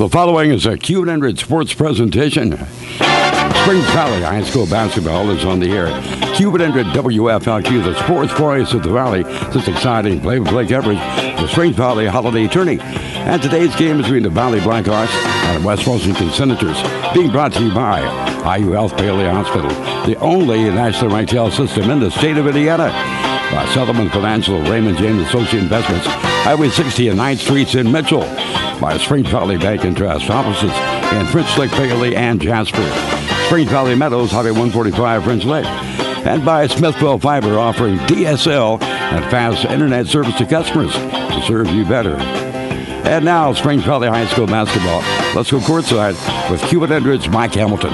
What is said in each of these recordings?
The following is a Q100 sports presentation. Springs Valley High School basketball is on the air. Q100 WFLQ, the sports voice of the Valley. This exciting play-by-play coverage, the Springs Valley Holiday Tourney. And today's game between the Valley Blackhawks and West Washington Senators, being brought to you by IU Health Bailey Hospital, the only nationally ranked health system in the state of Indiana. By Sutherland Financial, Raymond James Associate Investments, Highway 60 and 9th Streets in Mitchell. By Springs Valley Bank and Trust, offices in French Lick, Bailey, and Jasper. Springs Valley Meadows, Highway 145, French Lick. And by Smithville Fiber, offering DSL and fast internet service to customers to serve you better. And now, Springs Valley High School basketball. Let's go courtside with Q100's Mike Hamilton.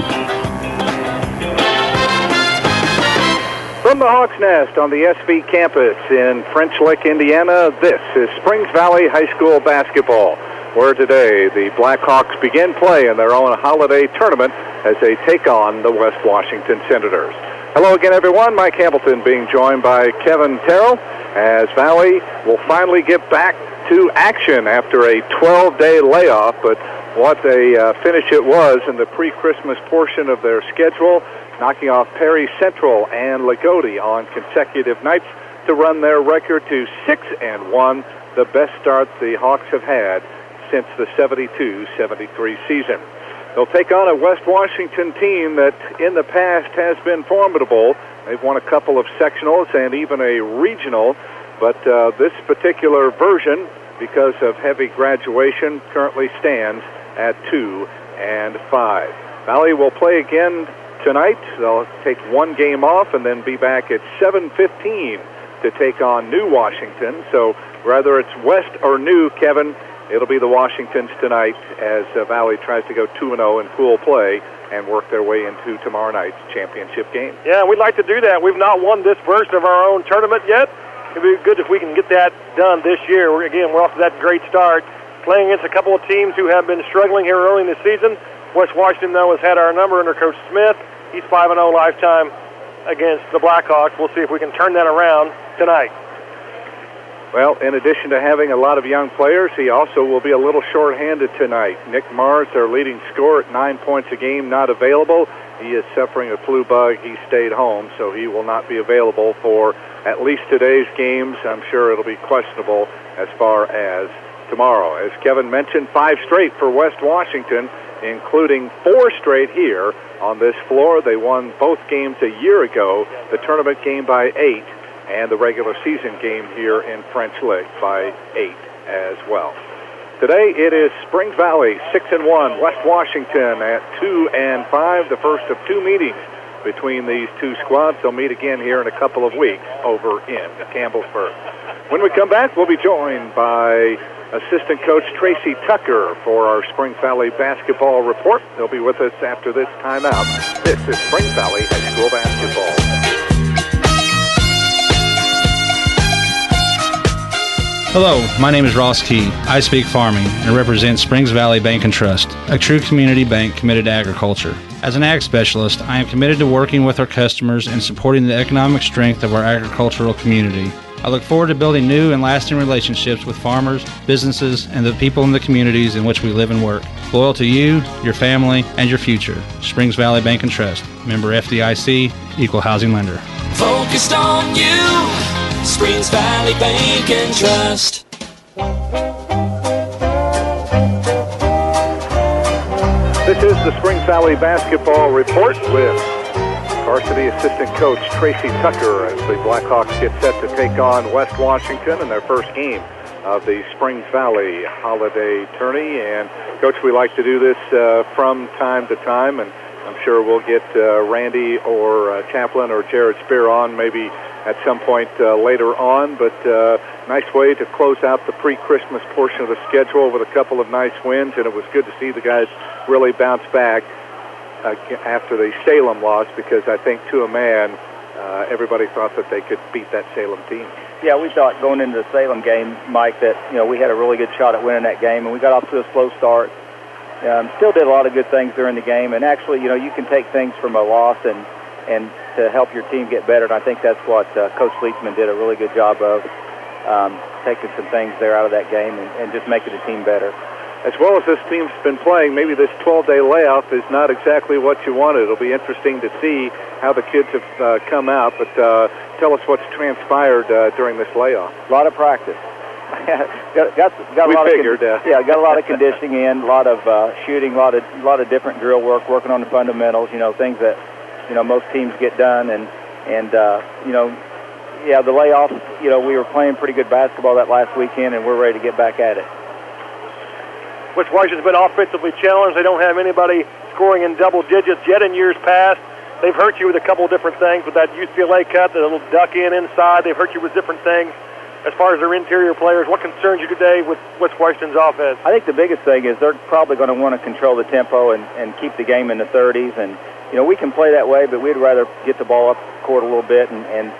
From the Hawks Nest on the SV campus in French Lick, Indiana, this is Springs Valley High School basketball, where today the Blackhawks begin play in their own holiday tournament as they take on the West Washington Senators. Hello again, everyone. Mike Hamilton being joined by Kevin Terrell as Valley will finally get back to action after a 12-day layoff, but what a finish it was in the pre-Christmas portion of their schedule, knocking off Perry Central and Lagodi on consecutive nights to run their record to 6-1, the best start the Hawks have had since the 72-73 season. They'll take on a West Washington team that in the past has been formidable. They've won a couple of sectionals and even a regional, but this particular version, because of heavy graduation, currently stands at 2-5. Valley will play again tonight. They'll take one game off and then be back at 7:15 to take on New Washington. So whether it's West or New, Kevin, it'll be the Washingtons tonight as Valley tries to go 2-0 in pool play and work their way into tomorrow night's championship game. Yeah, we'd like to do that. We've not won this version of our own tournament yet. It'd be good if we can get that done this year. We're off to that great start, playing against a couple of teams who have been struggling here early in the season. West Washington, though, has had our number under Coach Smith. He's 5-0 lifetime against the Blackhawks. We'll see if we can turn that around tonight. Well, in addition to having a lot of young players, he also will be a little short-handed tonight. Nick Mars, their leading scorer at 9 points a game, not available. He is suffering a flu bug. He stayed home, so he will not be available for at least today's games. I'm sure it'll be questionable as far as tomorrow. As Kevin mentioned, 5 straight for West Washington, including 4 straight here on this floor. They won both games a year ago, the tournament game by 8, and the regular season game here in French Lick by 8 as well. Today it is Springs Valley 6-1, West Washington at 2-5, the first of 2 meetings between these two squads. They'll meet again here in a couple of weeks over in Campbellsburg. When we come back, we'll be joined by assistant coach Tracy Tucker for our Springs Valley basketball report. They'll be with us after this timeout. This is Springs Valley High School basketball. Hello, my name is Ross Key. I speak farming and represent Springs Valley Bank and Trust, a true community bank committed to agriculture. As an ag specialist, I am committed to working with our customers and supporting the economic strength of our agricultural community. I look forward to building new and lasting relationships with farmers, businesses, and the people in the communities in which we live and work. Loyal to you, your family, and your future. Springs Valley Bank and Trust. Member FDIC, Equal Housing Lender. Focused on you, Springs Valley Bank and Trust. This is the Springs Valley basketball report with varsity assistant coach Tracy Tucker as the Blackhawks get set to take on West Washington in their first game of the Springs Valley Holiday Tourney. And, Coach, we like to do this from time to time, and I'm sure we'll get Randy or Chaplin or Jared Spear on maybe at some point later on. But nice way to close out the pre-Christmas portion of the schedule with a couple of nice wins, and it was good to see the guys really bounce back after the Salem loss, because I think to a man, everybody thought that they could beat that Salem team. Yeah, we thought going into the Salem game, Mike, that we had a really good shot at winning that game, and we got off to a slow start. Still did a lot of good things during the game, and actually, you can take things from a loss and to help your team get better, and I think that's what Coach Leachman did a really good job of, taking some things there out of that game and just making the team better. as well as this team's been playing, maybe this 12-day layoff is not exactly what you wanted. It'll be interesting to see how the kids have come out, but tell us what's transpired during this layoff. A lot of practice. got a lot of conditioning in, a lot of shooting, a lot of different drill work, working on the fundamentals. Things that most teams get done, and the layoff. We were playing pretty good basketball that last weekend, and we're ready to get back at it. West Washington's been offensively challenged. They don't have anybody scoring in double digits yet in years past. They've hurt you with a couple of different things with that UCLA cut, the little duck in inside. They've hurt you with different things. As far as their interior players, what concerns you today with West Washington's offense? I think the biggest thing is they're probably going to want to control the tempo and keep the game in the 30s. And, we can play that way, but we'd rather get the ball up court a little bit and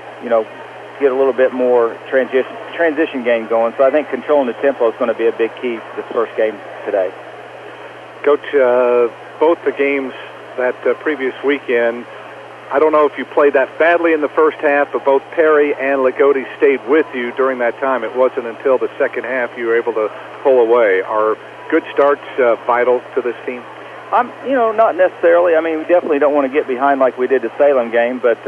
get a little bit more transition game going. So I think controlling the tempo is going to be a big key this first game today. Coach, both the games that previous weekend, I don't know if you played that badly in the first half, but both Perry and Lagodi stayed with you during that time. It wasn't until the second half you were able to pull away. Are good starts vital to this team? Not necessarily. I mean, we definitely don't want to get behind like we did the Salem game, but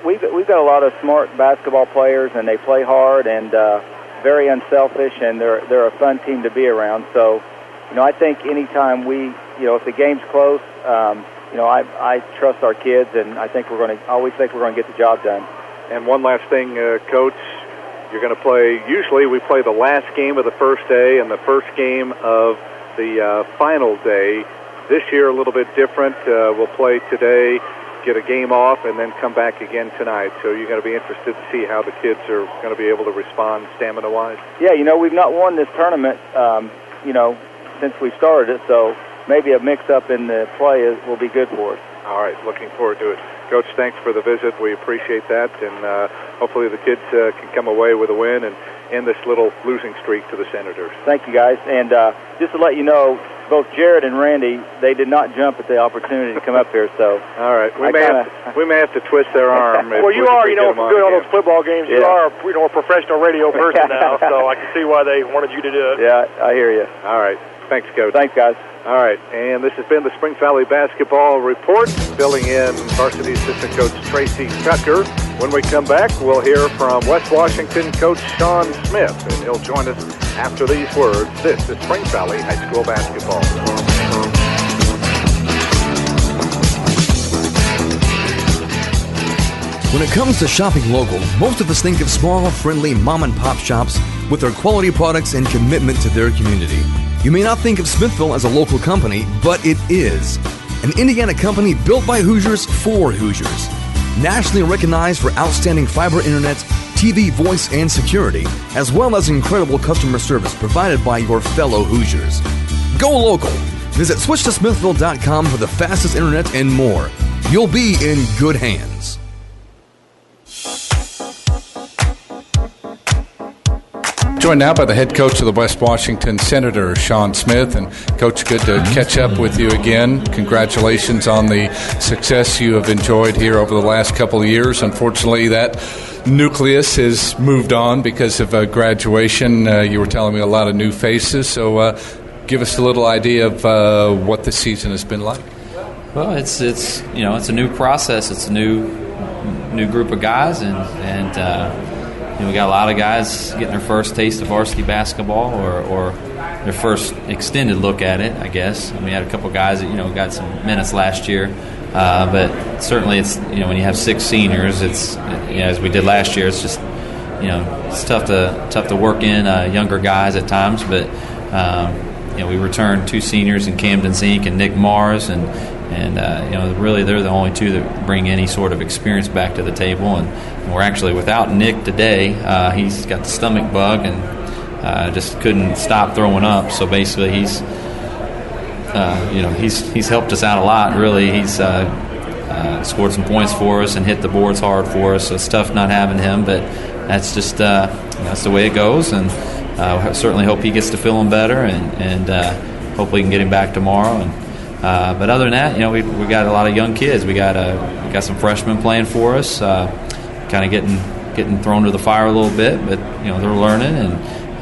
we've got a lot of smart basketball players, and they play hard and very unselfish, and they're a fun team to be around. So, I think anytime if the game's close, I trust our kids, and I think we're going to get the job done. And one last thing, Coach, you're going to play. Usually, we play the last game of the first day and the first game of the final day. This year, a little bit different. We'll play today, get a game off, and then come back again tonight. So you're going to be interested to see how the kids are going to be able to respond stamina-wise. Yeah, we've not won this tournament, since we started it, so maybe a mix-up in the play will be good for us. All right, looking forward to it. Coach, thanks for the visit. We appreciate that, and hopefully the kids can come away with a win and end this little losing streak to the Senators. Thank you, guys. And just to let you know, both Jared and Randy, they did not jump at the opportunity to come up here. So, all right, we may have to twist their arm. Well, you are, doing all those football games. Yeah. You are, a professional radio person now, so I can see why they wanted you to do it. Yeah, I hear you. All right, thanks, Coach. Thanks, guys. All right, and this has been the Springs Valley Basketball Report, filling in varsity assistant coach Tracy Tucker. When we come back, we'll hear from West Washington coach Sean Smith, and he'll join us after these words. This is Springs Valley High School Basketball. When it comes to shopping local, most of us think of small, friendly mom-and-pop shops with their quality products and commitment to their community. You may not think of Smithville as a local company, but it is. An Indiana company built by Hoosiers for Hoosiers. Nationally recognized for outstanding fiber internet, TV, voice, and security, as well as incredible customer service provided by your fellow Hoosiers. Go local. Visit switchtosmithville.com for the fastest internet and more. You'll be in good hands. Joined now by the head coach of the West Washington Senators, Sean Smith. And, Coach, good to catch up with you again. Congratulations on the success you have enjoyed here over the last couple of years. Unfortunately, that nucleus has moved on because of graduation. You were telling me a lot of new faces. So give us a little idea of what the season has been like. Well, it's a new process. It's a new group of guys, and we got a lot of guys getting their first taste of varsity basketball or their first extended look at it, I guess. I mean, we had a couple of guys that, got some minutes last year. But certainly it's, when you have 6 seniors, it's, as we did last year, it's just, it's tough to work in younger guys at times. But, we returned 2 seniors in Camden Zink and Nick Mars, and really they're the only 2 that bring any sort of experience back to the table. And we're actually without Nick today. He's got the stomach bug and just couldn't stop throwing up. So basically he's helped us out a lot. Really, he's scored some points for us and hit the boards hard for us. So it's tough not having him, but that's just that's the way it goes. And certainly hope he gets to feeling better, and hopefully we can get him back tomorrow. And but other than that, we got a lot of young kids. We got some freshmen playing for us, kind of getting thrown to the fire a little bit, but they're learning, and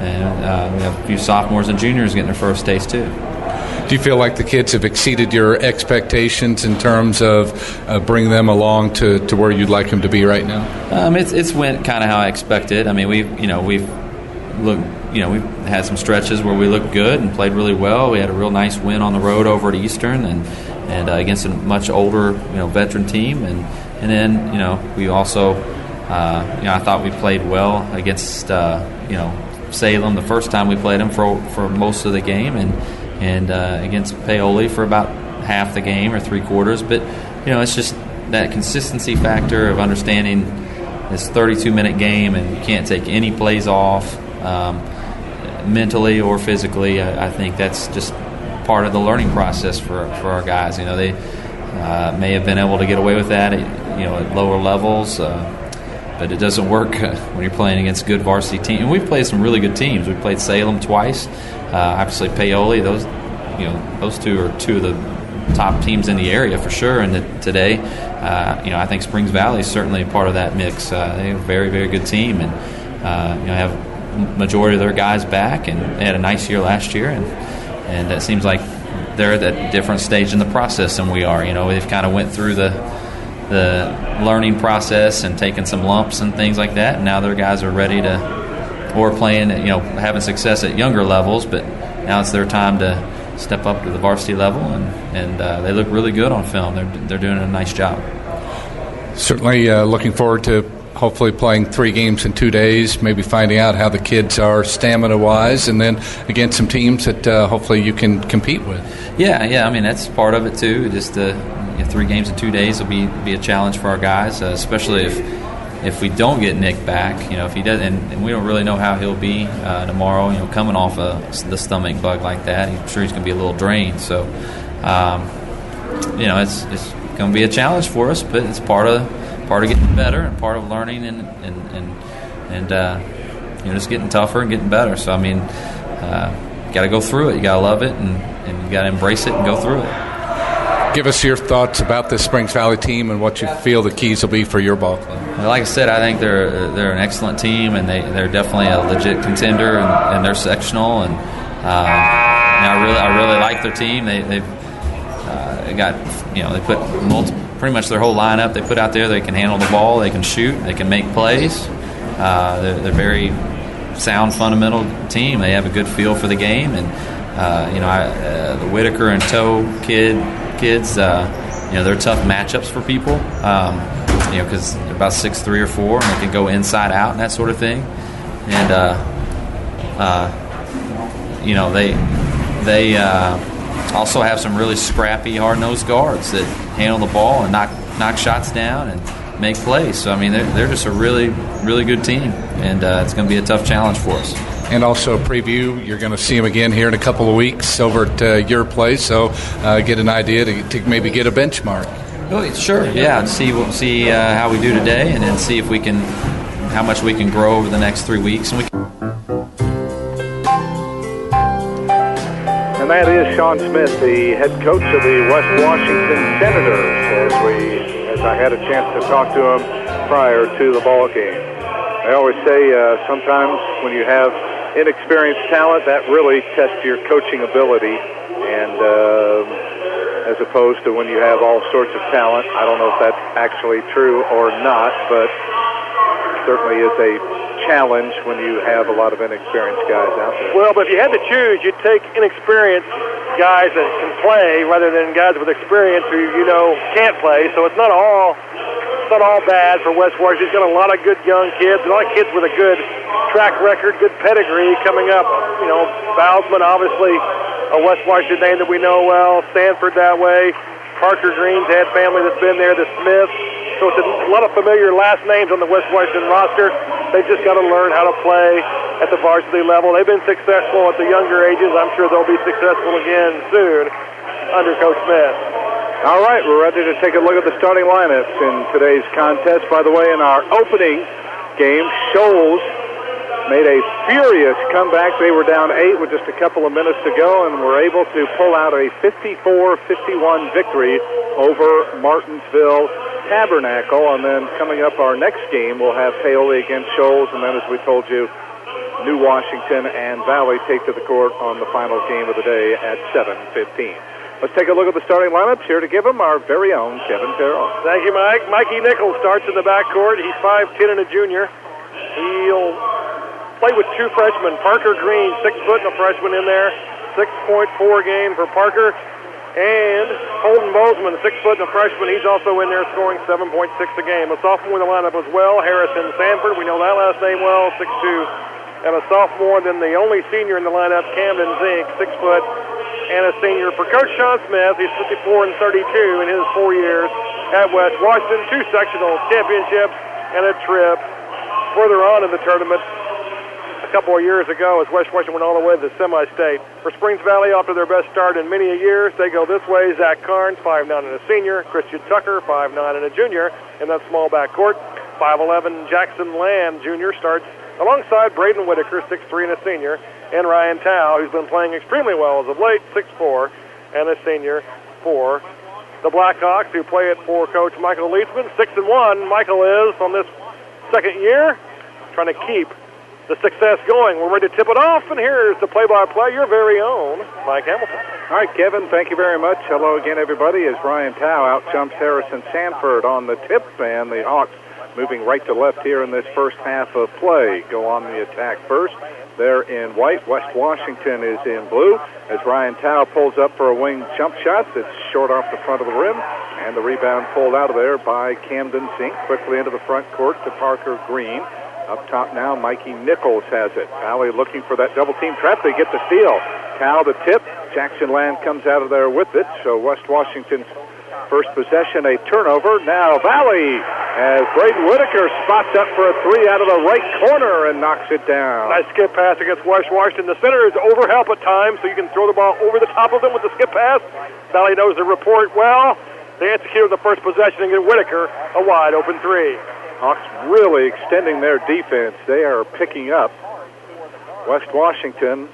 And we have a few sophomores and juniors getting their first taste too. Do you feel like the kids have exceeded your expectations in terms of bringing them along to where you'd like them to be right now? It's went kind of how I expected. I mean, we've had some stretches where we looked good and played really well. We had a real nice win on the road over at Eastern and against a much older veteran team, and then we also I thought we played well against Salem the first time we played them for most of the game, and against Paoli for about half the game or three quarters. But it's just that consistency factor of understanding this 32-minute game, and you can't take any plays off mentally or physically. I think that's just part of the learning process for our guys. They may have been able to get away with that at lower levels, but it doesn't work when you're playing against good varsity teams. And we've played some really good teams. We played Salem twice. Obviously, Paoli. Those two are two of the top teams in the area for sure. And today, I think Springs Valley is certainly part of that mix. They're a very, very good team, and have majority of their guys back, and they had a nice year last year, and it seems like they're at a different stage in the process than we are. They've kind of went through the learning process and taken some lumps and things like that, and now their guys are ready to, or playing, having success at younger levels, but now it's their time to step up to the varsity level, and they look really good on film. They're doing a nice job. Certainly looking forward to hopefully playing 3 games in 2 days, maybe finding out how the kids are stamina-wise, and then against some teams that hopefully you can compete with. Yeah. I mean, that's part of it too. Just 3 games in 2 days will be a challenge for our guys, especially if we don't get Nick back. If he does, and we don't really know how he'll be tomorrow. Coming off the stomach bug like that, I'm sure he's going to be a little drained. So, it's going to be a challenge for us, but it's part of getting better and part of learning and just getting tougher and getting better. So, I mean, you got to go through it. You got to love it, and you got to embrace it and go through it. Give us your thoughts about the Springs Valley team and what you feel the keys will be for your ball club. Like I said, I think they're an excellent team, and they're definitely a legit contender, and they're sectional. And I really like their team. They've got they put pretty much their whole lineup they put out there. They can handle the ball, they can shoot, they can make plays. They're very sound, fundamental team. They have a good feel for the game, and the Whitaker and Toe kids, they're tough matchups for people, because they're about 6'3" or 4", and they can go inside out and that sort of thing. And they also have some really scrappy, hard-nosed guards that handle the ball and knock shots down and make plays. So, I mean, they're just a really, really good team, and it's going to be a tough challenge for us. And also a preview, you're going to see them again here in a couple of weeks over at your place, so get an idea to maybe get a benchmark. Oh, sure, yeah. See how we do today, and then see if how much we can grow over the next 3 weeks. And that is Sean Smith, the head coach of the West Washington Senators, as I had a chance to talk to him prior to the ball game. I always say sometimes when you have inexperienced talent, that really tests your coaching ability, and as opposed to when you have all sorts of talent. I don't know if that's actually true or not, but certainly is a challenge when you have a lot of inexperienced guys out there. Well, but if you had to choose, you'd take inexperienced guys that can play rather than guys with experience who can't play. So it's not all bad for West Washington. He's got a lot of good young kids, a lot of kids with a good track record, good pedigree coming up. Bousman, obviously, a West Washington name that we know well. Stanford that way. Parker Green's had family that's been there. The Smith. So it's a lot of familiar last names on the West Washington roster. They've just got to learn how to play at the varsity level. They've been successful at the younger ages. I'm sure they'll be successful again soon under Coach Smith. All right, we're ready to take a look at the starting lineups in today's contest. By the way, in our opening game, Shoals made a furious comeback. They were down 8 with just a couple of minutes to go and were able to pull out a 54-51 victory over Martinsville Tabernacle. And then coming up our next game, we'll have Paoli against Shoals, and then, as we told you, New Washington and Valley take to the court on the final game of the day at 7:15. Let's take a look at the starting lineups. Here to give them our very own Kevin Terrell. Thank you, Mike. Mikey Nichols starts in the backcourt. He's 5'10" and a junior. He'll play with two freshmen. Parker Green, 6 foot and a freshman in there. 6.4 game for Parker. And Holden Bozeman, 6 foot and a freshman. He's also in there scoring 7.6 a game. A sophomore in the lineup as well, Harrison Sanford. We know that last name well, 6'2", and a sophomore. Then the only senior in the lineup, Camden Zink, 6 foot and a senior. For Coach Sean Smith, he's 54 and 32 in his 4 years at West Washington. 2 sectional championships and a trip further on in the tournament a couple of years ago as West Washington went all the way to the semi-state. For Springs Valley, after their best start in many years, they go this way. Zach Carnes, 5'9" and a senior. Christian Tucker, 5'9" and a junior in that small backcourt. 5'11" Jackson Lamb, junior, starts alongside Braden Whitaker, 6'3" and a senior, and Ryan Tao, who's been playing extremely well as of late, 6'4" and a senior for the Blackhawks, who play it for Coach Michael Leitsman. 6-1, Michael is on this second year, trying to keep the success going. We're ready to tip it off, and here's the play-by-play, your very own Mike Hamilton. All right, Kevin, thank you very much. Hello again, everybody, as Ryan Tao out-jumps Harrison Sanford on the tip, and the Hawks moving right to left here in this first half of play. Go on the attack first. They're in white. West Washington is in blue. As Ryan Tao pulls up for a wing jump shot that's short off the front of the rim, and the rebound pulled out of there by Camden Zink. Quickly into the front court to Parker Green. Up top now, Mikey Nichols has it. Valley looking for that double-team trap. They get the steal. Tao the tip. Jackson Land comes out of there with it. So West Washington's first possession, a turnover. Now Valley, as Braden Whitaker spots up for a three out of the right corner and knocks it down. Nice skip pass against West Washington. The center is overhelp at times, so you can throw the ball over the top of them with the skip pass. Valley knows the report well. They execute the first possession and get Whitaker a wide open three. Hawks really extending their defense. They are picking up West Washington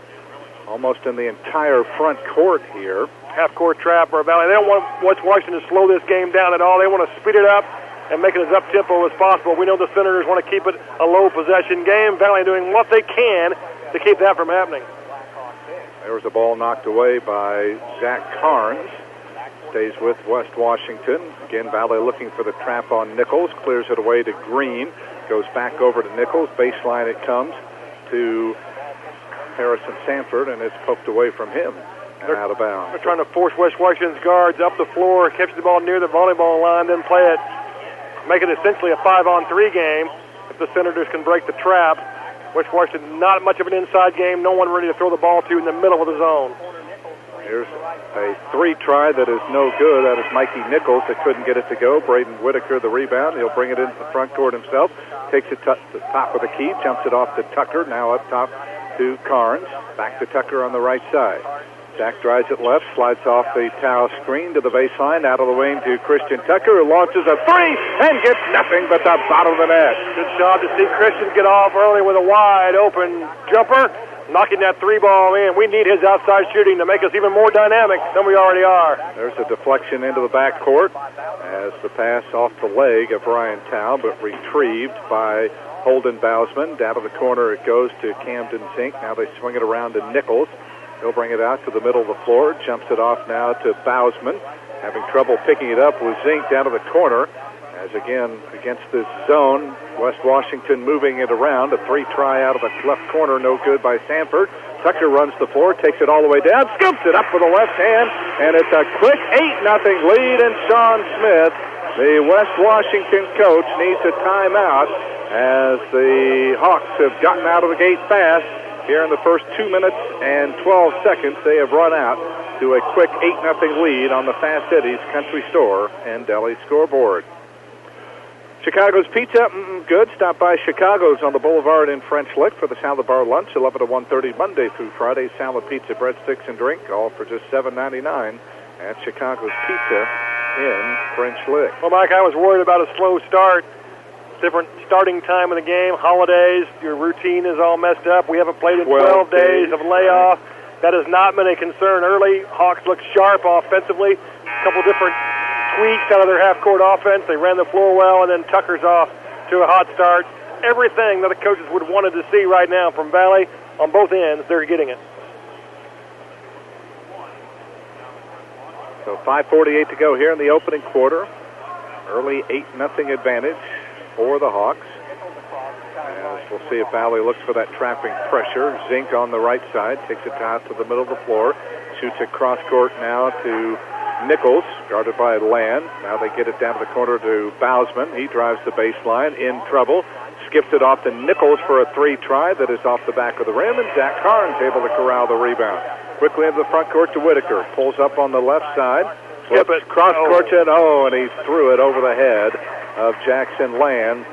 almost in the entire front court here. Half-court trap for Valley. They don't want West Washington to slow this game down at all. They want to speed it up and make it as up-tempo as possible. We know the Senators want to keep it a low-possession game. Valley doing what they can to keep that from happening. There was a ball knocked away by Zach Carnes. Stays with West Washington. Again, Valley looking for the trap on Nichols. Clears it away to Green. Goes back over to Nichols. Baseline it comes to Harrison Sanford, and it's poked away from him and out of bounds. They're trying to force West Washington's guards up the floor, catch the ball near the volleyball line, then play it, make it essentially a 5-on-3 game if the Senators can break the trap. West Washington, not much of an inside game. No one ready to throw the ball to in the middle of the zone. Here's a three try that is no good. That is Mikey Nichols that couldn't get it to go. Braden Whitaker, the rebound. He'll bring it into the front court himself. Takes it to the top of the key. Jumps it off to Tucker. Now up top to Carnes. Back to Tucker on the right side. Zach drives it left. Slides off the Tao screen to the baseline. Out of the wing to Christian Tucker, who launches a three and gets nothing but the bottom of the net. Good job to see Christian get off early with a wide open jumper. Knocking that three ball in. We need his outside shooting to make us even more dynamic than we already are. There's a deflection into the backcourt as the pass off the leg of Ryan Tao, but retrieved by Holden Bousman. Down to the corner it goes to Camden Zink. Now they swing it around to Nichols. He'll bring it out to the middle of the floor. Jumps it off now to Bousman. Having trouble picking it up with Zink down to the corner. As again, against this zone, West Washington moving it around. A three try out of the left corner, no good by Sanford. Tucker runs the floor, takes it all the way down, scoops it up with the left hand, and it's a quick 8-0 lead, and Sean Smith, the West Washington coach, needs a timeout as the Hawks have gotten out of the gate fast. Here in the first 2 minutes and 12 seconds, they have run out to a quick 8-0 lead on the Fast Eddie's Country Store and Deli scoreboard. Chicago's Pizza, good. Stop by Chicago's on the Boulevard in French Lick for the salad bar lunch, 11 to 1:30 Monday through Friday. Salad, pizza, breadsticks, and drink, all for just $7.99 at Chicago's Pizza in French Lick. Well, Mike, I was worried about a slow start. Different starting time of the game, holidays, your routine is all messed up. We haven't played in 12 days of layoff. That has not been a concern early. Hawks look sharp offensively. A couple different tweaks out of their half-court offense. They ran the floor well, and then Tucker's off to a hot start. everything that the coaches would have wanted to see right now from Valley on both ends. They're getting it. So 5:48 to go here in the opening quarter. Early 8-0 advantage for the Hawks. As we'll see if Valley looks for that trapping pressure. Zink on the right side takes it out to the middle of the floor. Shoots it cross court now to Nichols, guarded by Land. Now they get it down to the corner to Bausman. He drives the baseline, in trouble. Skips it off to Nichols for a three try that is off the back of the rim, and Jack Carnes able to corral the rebound. Quickly into the front court to Whitaker. Pulls up on the left side. Skip it. Cross court to and he threw it over the head of Jackson Land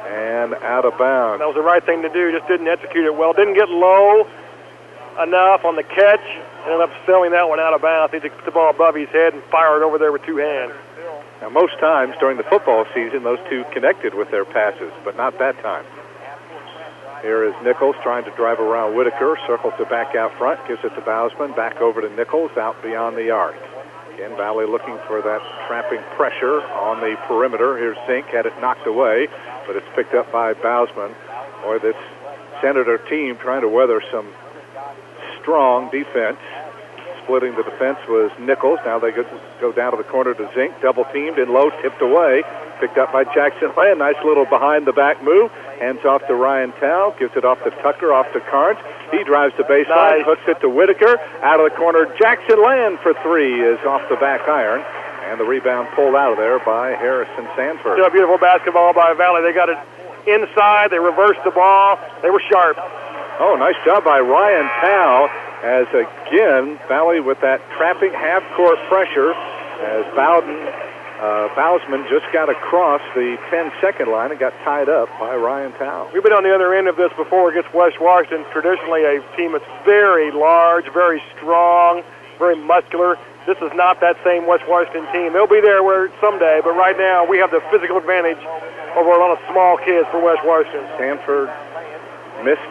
and out of bounds. That was the right thing to do. Just didn't execute it well. Didn't get low enough on the catch. Ended up selling that one out of bounds. He took the ball above his head and fired over there with two hands. Now, most times during the football season, those two connected with their passes, but not that time. Here is Nichols trying to drive around Whitaker. Circles it back out front. Gives it to Bausman. Back over to Nichols out beyond the arc. Again, Valley looking for that trapping pressure on the perimeter. Here's Zink. Had it knocked away, but it's picked up by Bausman. Boy, this Senator team trying to weather some strong defense. Splitting the defense was Nichols. Now they go down to the corner to Zink. Double teamed in low, tipped away. Picked up by Jackson Land. Nice little behind the back move. Hands off to Ryan Tao. Gives it off to Tucker, off to Carnes. He drives the baseline, nice. Hooks it to Whitaker. Out of the corner, Jackson Land for three is off the back iron. And the rebound pulled out of there by Harrison Sanford. Still a beautiful basketball by Valley. They got it inside. They reversed the ball. They were sharp. Oh, nice job by Ryan Tao. As again, Valley with that trapping half-court pressure as Bausman just got across the 10-second line and got tied up by Ryan Tao. We've been on the other end of this before against West Washington, traditionally a team that's very large, very strong, very muscular. This is not that same West Washington team. They'll be there someday, but right now we have the physical advantage over a lot of small kids for West Washington. Sanford missed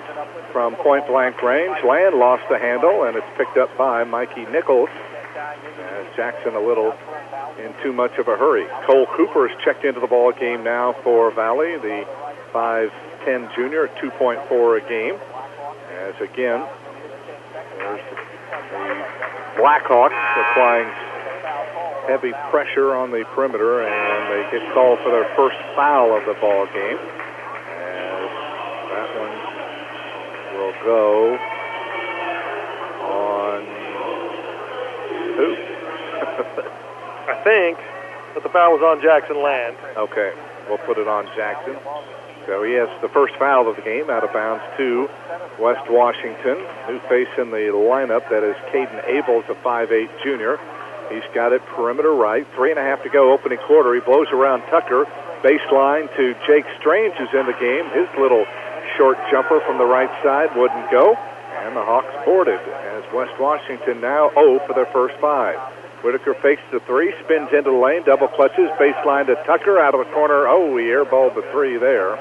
from point-blank range. Land lost the handle, and it's picked up by Mikey Nichols. As Jackson a little in too much of a hurry. Cole Cooper has checked into the ball game now for Valley, the 5'10 junior, 2.4 a game. As again, there's the Blackhawks applying heavy pressure on the perimeter, and they get called for their first foul of the ball game. As that one will go on who? I think that the foul was on Jackson Land. Okay, we'll put it on Jackson. So he has the first foul of the game, out of bounds to West Washington. New face in the lineup, that is Caden Abels, a 5'8 junior. He's got it perimeter right. 3.5 to go, opening quarter. He blows around Tucker. Baseline to Jake Strange, who's in the game. His little short jumper from the right side wouldn't go. And the Hawks boarded as West Washington now 0 for their first 5. Whitaker fakes the three, spins into the lane, double clutches, baseline to Tucker, out of the corner. Oh, he airballed the three there.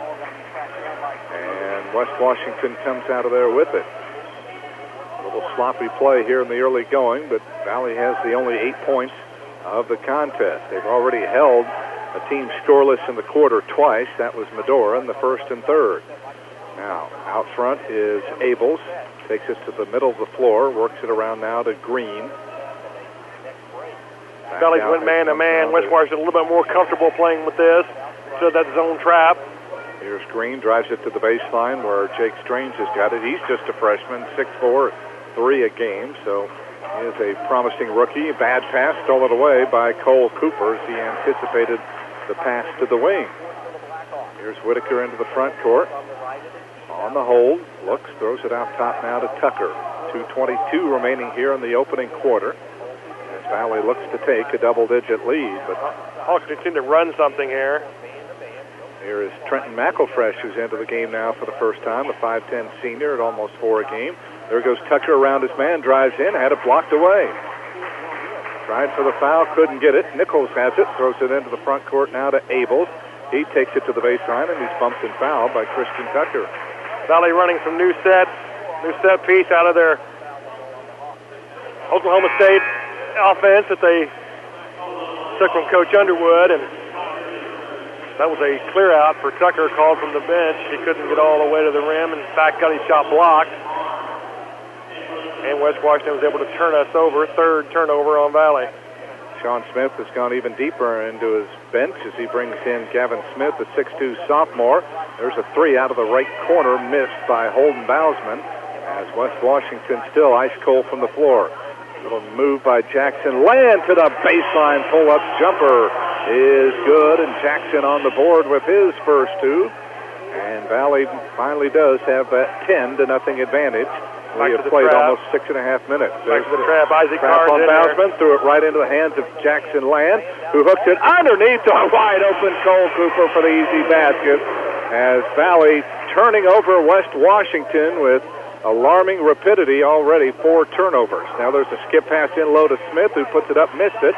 And West Washington comes out of there with it. A little sloppy play here in the early going, but Valley has the only 8 points of the contest. They've already held a team scoreless in the quarter twice. That was Medora in the first and third. Now, out front is Abels. Takes it to the middle of the floor, works it around now to Green. Valley went man-to-man. West Washington a little bit more comfortable playing with this. So that zone trap. Here's Green, drives it to the baseline where Jake Strange has got it. He's just a freshman, 6'4", 3 a game, so he is a promising rookie. Bad pass, stolen away by Cole Cooper as he anticipated the pass to the wing. Here's Whitaker into the front court. On the hold, looks, throws it out top now to Tucker. 2:22 remaining here in the opening quarter. As Valley looks to take a double-digit lead, but Hawks continue to run something here. Here is Trenton McElfresh, who's into the game now for the first time, a 5'10 senior at almost 4 a game. There goes Tucker around his man, drives in, had it blocked away. Tried for the foul, couldn't get it. Nichols has it, throws it into the front court now to Abels. He takes it to the baseline, and he's bumped and fouled by Christian Tucker. Valley running some new set piece out of their Oklahoma State offense that they took from Coach Underwood, and That was a clear out for Tucker called from the bench. He couldn't get all the way to the rim. In fact, got his shot blocked. And West Washington was able to turn us over. Third turnover on Valley. Sean Smith has gone even deeper into his bench as he brings in Gavin Smith, the 6'2 sophomore. There's a three out of the right corner missed by Holden Bousman as West Washington still ice cold from the floor. Little move by Jackson. Land to the baseline. Pull-up jumper is good, and Jackson on the board with his first two. And Valley finally does have that 10-0 advantage. We have played almost 6.5 minutes. Back to the trap. Isaac Trap Carnes on Bousman, threw it right into the hands of Jackson Land, who hooked it underneath to a wide-open Cole Cooper for the easy basket. As Valley turning over West Washington with alarming rapidity already, 4 turnovers. Now there's a skip pass in low to Smith, who puts it up, missed it.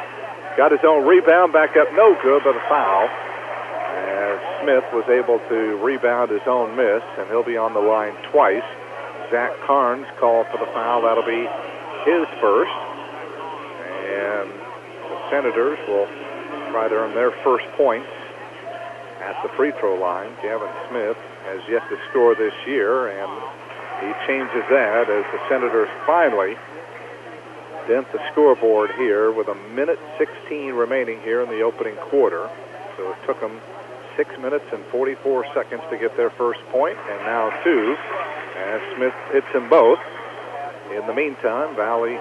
Got his own rebound, back up, no good, but a foul. As Smith was able to rebound his own miss, and he'll be on the line twice. Zach Carnes called for the foul. That'll be his first. And the Senators will try to earn their first points at the free throw line. Gavin Smith has yet to score this year, and he changes that as the Senators finally dent the scoreboard here with 1:16 remaining here in the opening quarter. So it took them 6 minutes and 44 seconds to get their first point, and now 2. As Smith hits them both. In the meantime, Valley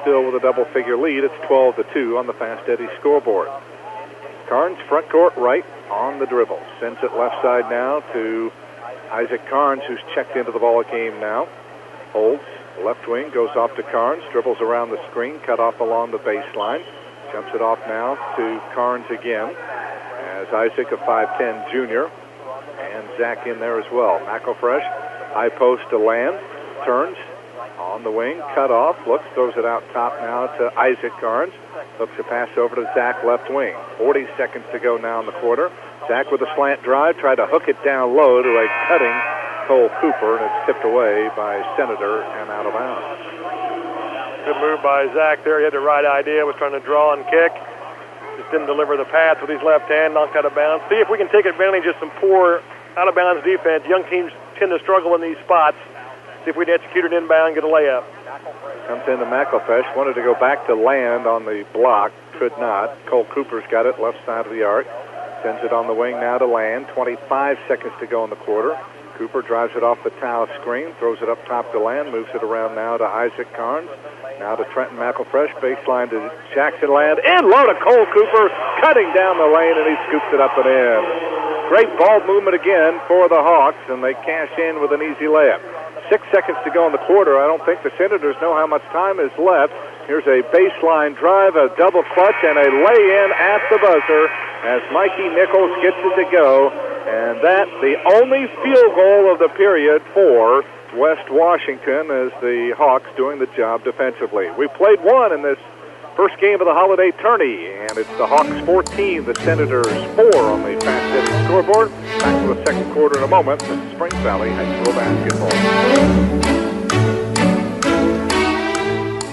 still with a double-figure lead. It's 12-2 on the Fast Eddie scoreboard. Carnes front court right on the dribble. Sends it left side now to Isaac Carnes, who's checked into the ball game now. Holds left wing, goes off to Carnes, dribbles around the screen, cut off along the baseline. Jumps it off now to Carnes again. As Isaac, a 5'10 junior, and Zach in there as well. McElfresh, high post to Land, turns on the wing, cut off, looks, throws it out top now to Isaac Carnes. Looks a pass over to Zach left wing. 40 seconds to go now in the quarter. Zach with a slant drive, tried to hook it down low to a cutting Cole Cooper, and it's tipped away by Senator and out of bounds. Good move by Zach there. He had the right idea, was trying to draw and kick. Just didn't deliver the pass with his left hand, knocked out of bounds. See if we can take advantage of some poor out-of-bounds defense. Young teams tend to struggle in these spots. See if we can execute it inbound, get a layup. Comes into McElfresh, wanted to go back to Land on the block, could not. Cole Cooper's got it, left side of the arc. Sends it on the wing now to Land. 25 seconds to go in the quarter. Cooper drives it off the towel screen, throws it up top to Land, moves it around now to Isaac Carnes. Now to Trenton McElfresh, baseline to Jackson Land. In low to Cole Cooper, cutting down the lane, and he scoops it up and in. Great ball movement again for the Hawks, and they cash in with an easy layup. 6 seconds to go in the quarter. I don't think the Senators know how much time is left. Here's a baseline drive, a double clutch, and a lay-in at the buzzer as Mikey Nichols gets it to go. And that, the only field goal of the period for West Washington, as the Hawks doing the job defensively. We played one in this first game of the holiday tourney, and it's the Hawks 14, the Senators 4 on the Fast Eddie scoreboard. Back to the second quarter in a moment. This is Springs Valley High School basketball.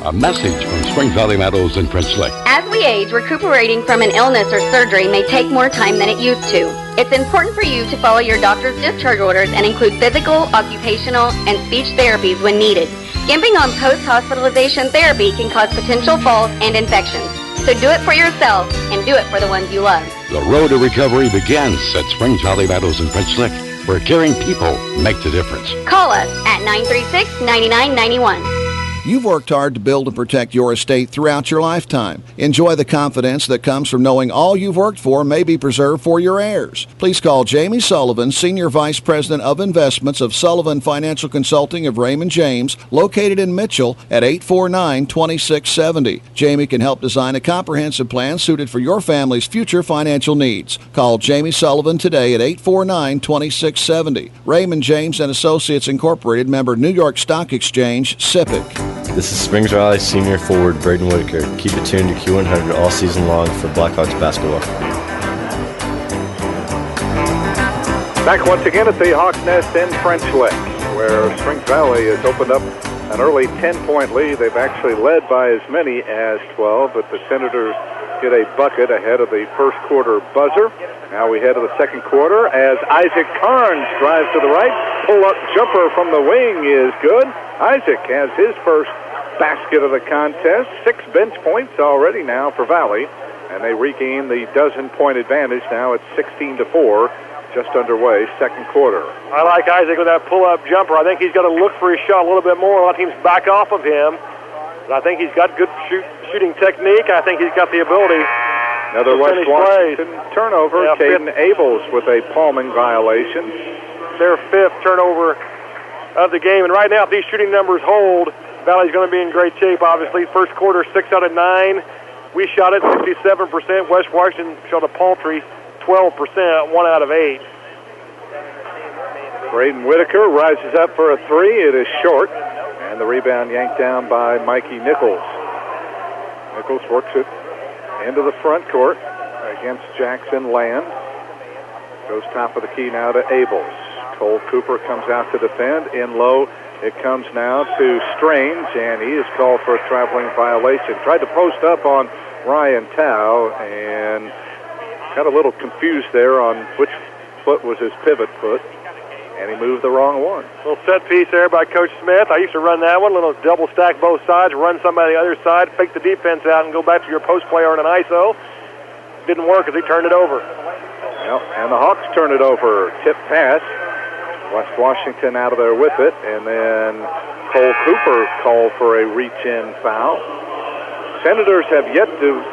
A message from Springs Valley Meadows and French Lick. As we age, recuperating from an illness or surgery may take more time than it used to. It's important for you to follow your doctor's discharge orders and include physical, occupational, and speech therapies when needed. Skimping on post-hospitalization therapy can cause potential falls and infections. So do it for yourself and do it for the ones you love. The road to recovery begins at Springs Valley Meadows and French Lick, where caring people make the difference. Call us at 936-9991. You've worked hard to build and protect your estate throughout your lifetime. Enjoy the confidence that comes from knowing all you've worked for may be preserved for your heirs. Please call Jamie Sullivan, Senior Vice President of Investments of Sullivan Financial Consulting of Raymond James, located in Mitchell at 849-2670. Jamie can help design a comprehensive plan suited for your family's future financial needs. Call Jamie Sullivan today at 849-2670. Raymond James and Associates Incorporated, member New York Stock Exchange, SIPC. This is Springs Valley senior forward Braden Whitaker. Keep it tuned to Q100 all season long for Blackhawks basketball. Back once again at the Hawks Nest in French Lick, where Springs Valley has opened up an early 10-point lead. They've actually led by as many as 12, but the Senators get a bucket ahead of the first quarter buzzer. Now we head to the second quarter as Isaac Carnes drives to the right. Pull-up jumper from the wing is good. Isaac has his first basket of the contest. 6 bench points already now for Valley, and they regain the dozen-point advantage. Now it's 16-4, just underway, second quarter. I like Isaac with that pull-up jumper. I think he's got to look for his shot a little bit more. A lot of teams back off of him. But I think he's got good shooting technique. I think he's got the ability Another to West finish Washington plays. turnover. Yeah, Caden Abels with a palming violation. Their 5th turnover of the game. And right now, if these shooting numbers hold, Valley's going to be in great shape, obviously. First quarter, 6 out of 9. We shot it 67%. West Washington shot a paltry 12%, 1 out of 8. Braden Whitaker rises up for a 3. It is short. And the rebound yanked down by Mikey Nichols. Nichols works it into the front court against Jackson Land. Goes top of the key now to Abels. Cole Cooper comes out to defend. In low, it comes now to Strange, and he is called for a traveling violation. Tried to post up on Ryan Tao and got a little confused there on which foot was his pivot foot, and he moved the wrong one. Little set piece there by Coach Smith. I used to run that one, little double stack both sides, run somebody the other side, fake the defense out, and go back to your post player on an ISO. Didn't work as he turned it over. Well, and the Hawks turn it over. Tip pass. West Washington out of there with it, and then Cole Cooper called for a reach-in foul. Senators have yet to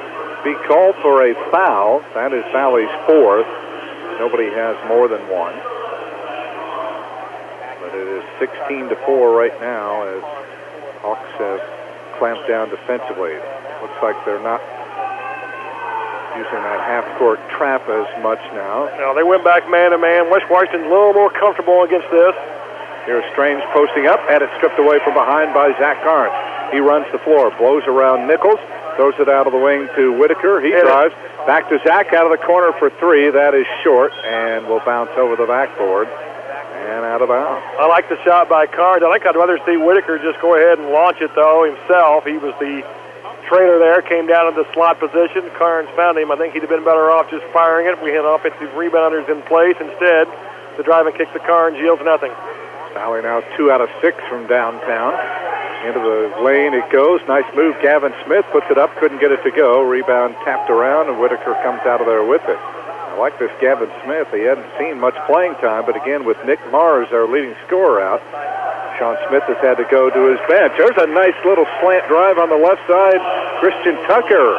be called for a foul. That is Valley's 4th. Nobody has more than one. But it is 16-4 right now as Hawks have clamped down defensively. Looks like they're not using that half-court trap as much now. Now they went back man-to-man. West Washington's a little more comfortable against this. Here's Strange posting up, had it stripped away from behind by Zach Carnes. He runs the floor, blows around Nichols, throws it out of the wing to Whitaker. He drives back to Zach out of the corner for 3. That is short and will bounce over the backboard and out of bounds. I like the shot by Carnes. I'd rather see Whitaker just go ahead and launch it, though, himself. He was the trailer there, came down in the slot position. Carnes found him. I think he'd have been better off just firing it. We had offensive rebounders in place. Instead, the drive and kick to Carnes yields nothing. Valley now 2 out of 6 from downtown. Into the lane it goes. Nice move. Gavin Smith puts it up, couldn't get it to go. Rebound tapped around, and Whitaker comes out of there with it. I like this Gavin Smith. He hadn't seen much playing time, but again, with Nick Mars, our leading scorer, out, Sean Smith has had to go to his bench. There's a nice little slant drive on the left side. Christian Tucker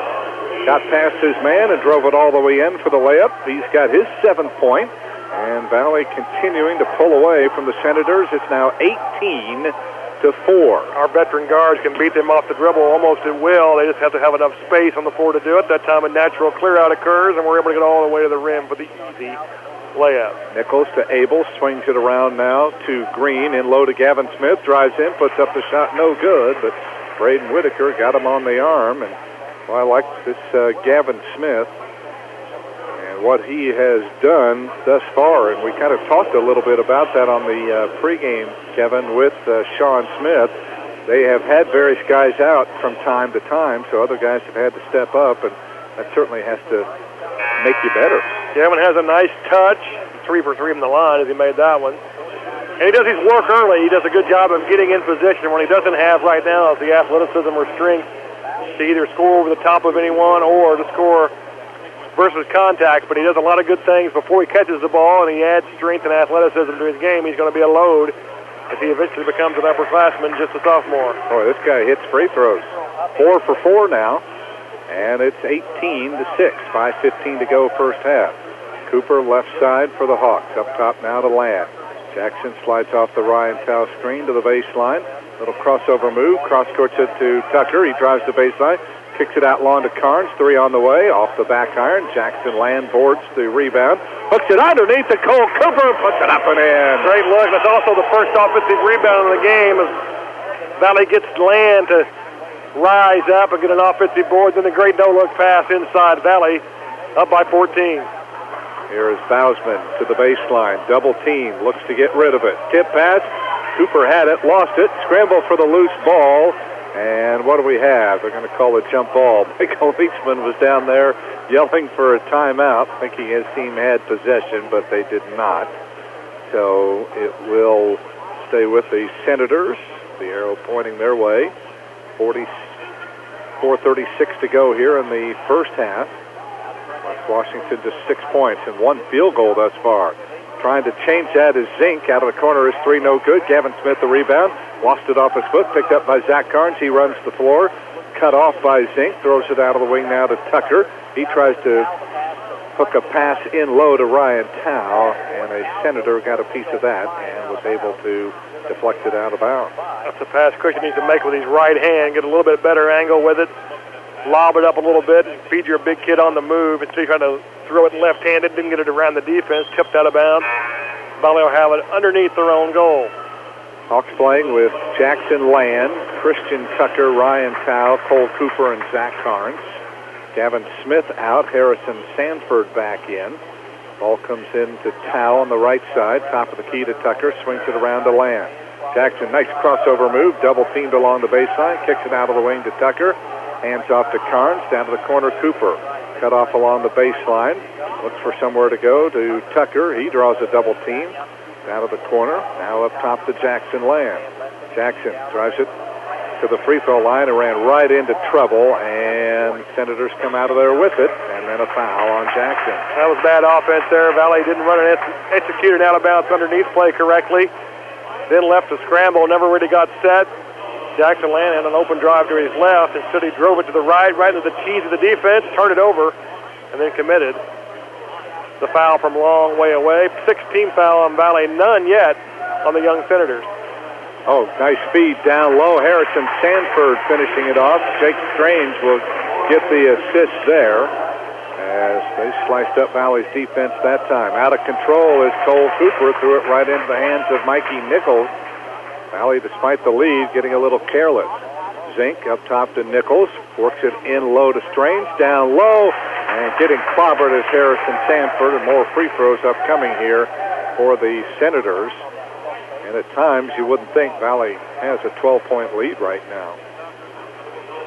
got past his man and drove it all the way in for the layup. He's got his 7th point. And Valley continuing to pull away from the Senators. It's now 18-4. Our veteran guards can beat them off the dribble almost at will. They just have to have enough space on the floor to do it. That time a natural clear-out occurs, and we're able to get all the way to the rim for the easy layup. Nichols to Abel, swings it around now to Green. In low to Gavin Smith, drives in, puts up the shot, no good. But Braden Whitaker got him on the arm. And well, I like this Gavin Smith and what he has done thus far. And we kind of talked a little bit about that on the pregame, Kevin, with Sean Smith. They have had various guys out from time to time, so other guys have had to step up, and that certainly has to make you better. Gavin has a nice touch. 3 for 3 from the line as he made that one. And he does his work early. He does a good job of getting in position. When he doesn't have right now is the athleticism or strength to either score over the top of anyone or to score versus contact, but he does a lot of good things before he catches the ball, and he adds strength and athleticism to his game. He's going to be a load as he eventually becomes an upperclassman, just a sophomore. Boy, this guy hits free throws. 4 for 4 now, and it's 18-6. 5:15 to go first half. Cooper left side for the Hawks. Up top now to Ladd. Jackson slides off the Ryan Tao screen to the baseline. Little crossover move. Cross-courts it to Tucker. He drives the baseline. Kicks it out long to Carnes. 3 on the way. Off the back iron. Jackson Land boards the rebound. Hooks it underneath to Cole Cooper. Puts it up and in. Great look. That's also the first offensive rebound of the game as Valley gets Land to rise up and get an offensive board. Then a great no-look pass inside Valley. Up by 14. Here is Bausman to the baseline. Double team. Looks to get rid of it. Tip pass. Cooper had it. Lost it. Scramble for the loose ball. And what do we have? They're going to call a jump ball. Michael Leachman was down there yelling for a timeout, thinking his team had possession, but they did not. So it will stay with the Senators. The arrow pointing their way. 4:36 to go here in the first half. West Washington just 6 points and 1 field goal thus far. Trying to change that is Zink. Out of the corner is 3, no good. Gavin Smith the rebound. Lost it off his foot. Picked up by Zach Carnes. He runs the floor. Cut off by Zink. Throws it out of the wing now to Tucker. He tries to hook a pass in low to Ryan Tao, and a Senator got a piece of that and was able to deflect it out of bounds. That's a pass Christian needs to make with his right hand. Get a little bit better angle with it. Lob it up a little bit and feed your big kid on the move. Instead of trying to throw it left-handed, didn't get it around the defense, tipped out of bounds. Valley will have it underneath their own goal. Hawks playing with Jackson Land, Christian Tucker, Ryan Tao, Cole Cooper, and Zach Carnes. Gavin Smith out, Harrison Sanford back in. Ball comes in to Tao on the right side, top of the key to Tucker, swings it around to Land. Jackson, nice crossover move, double teamed along the baseline, kicks it out of the wing to Tucker. Hands off to Carnes, down to the corner, Cooper. Cut off along the baseline. Looks for somewhere to go to Tucker. He draws a double team. Down to the corner. Now up top to Jackson Land. Jackson drives it to the free throw line and ran right into trouble. And Senators come out of there with it. And then a foul on Jackson. That was bad offense there. Valley didn't run an executed out of bounds underneath play correctly. Then left to scramble. Never really got set. Jackson Land had an open drive to his left. Instead, he drove it to the right into the teeth of the defense, turned it over, and then committed the foul from a long way away. 16 foul on Valley, none yet on the young Senators. Oh, nice speed down low. Harrison Sanford finishing it off. Jake Strange will get the assist there as they sliced up Valley's defense that time. Out of control is Cole Cooper. Threw it right into the hands of Mikey Nichols. Valley, despite the lead, getting a little careless. Zink up top to Nichols. Works it in low to Strange. Down low. And getting clobbered is Harrison Sanford. And more free throws upcoming here for the Senators. And at times, you wouldn't think Valley has a 12-point lead right now.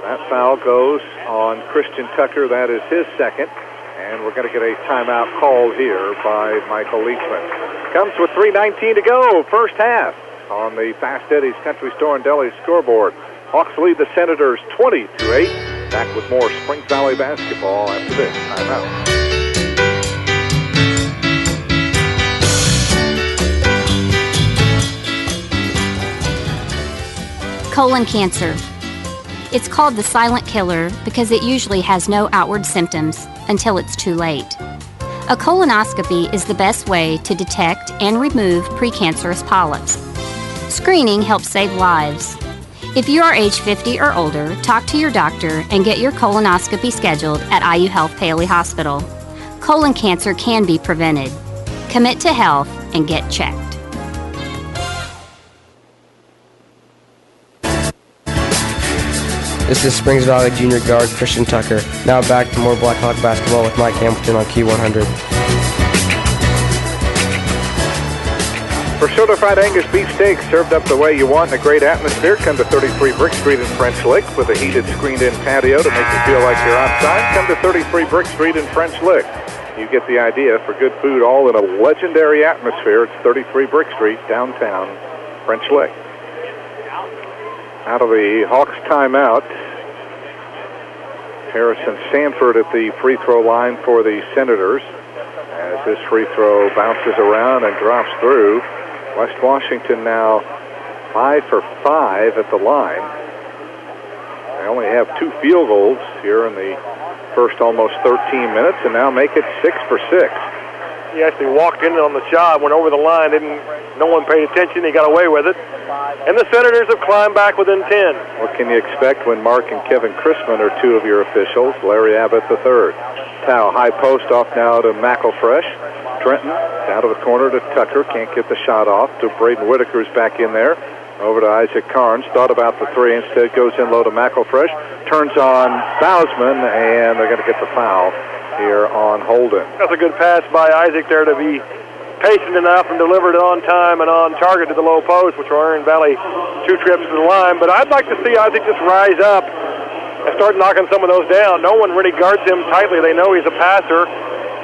That foul goes on Christian Tucker. That is his second. And we're going to get a timeout called here by Michael Leachman. Comes with 3:19 to go, first half. On the Fast Eddie's Country Store and Deli scoreboard. Hawks lead the Senators 20-8. Back with more Springs Valley basketball after this timeout. Colon cancer. It's called the silent killer because it usually has no outward symptoms until it's too late. A colonoscopy is the best way to detect and remove precancerous polyps. Screening helps save lives. If you are age 50 or older, talk to your doctor and get your colonoscopy scheduled at IU Health Paley Hospital. Colon cancer can be prevented. Commit to health and get checked. This is Springs Valley Junior Guard Christian Tucker. Now back to more Blackhawk basketball with Mike Hamilton on Q100. For certified Angus beef steaks served up the way you want in a great atmosphere, come to 33 Brick Street in French Lick with a heated screened-in patio to make you feel like you're outside. Come to 33 Brick Street in French Lick. You get the idea. For good food, all in a legendary atmosphere, it's 33 Brick Street, downtown French Lick. Out of the Hawks timeout, Harrison Sanford at the free throw line for the Senators. As this free throw bounces around and drops through, West Washington now 5 for 5 at the line. They only have 2 field goals here in the first almost 13 minutes, and now make it 6 for 6. He actually walked in on the shot, went over the line, no one paid attention, he got away with it. And the Senators have climbed back within 10. What can you expect when Mark and Kevin Chrisman are 2 of your officials? Larry Abbott the third. Tao, high post off now to McElfresh. Trenton, down to the corner to Tucker. Can't get the shot off. To Braden Whitaker's back in there. Over to Isaac Carnes. Thought about the three. Instead goes in low to McElfresh. Turns on Bousman, and they're going to get the foul here on Holden. That's a good pass by Isaac there to be patient enough and delivered it on time and on target to the low post, which will earn Valley 2 trips to the line. But I'd like to see Isaac just rise up and start knocking some of those down. No one really guards him tightly. They know he's a passer,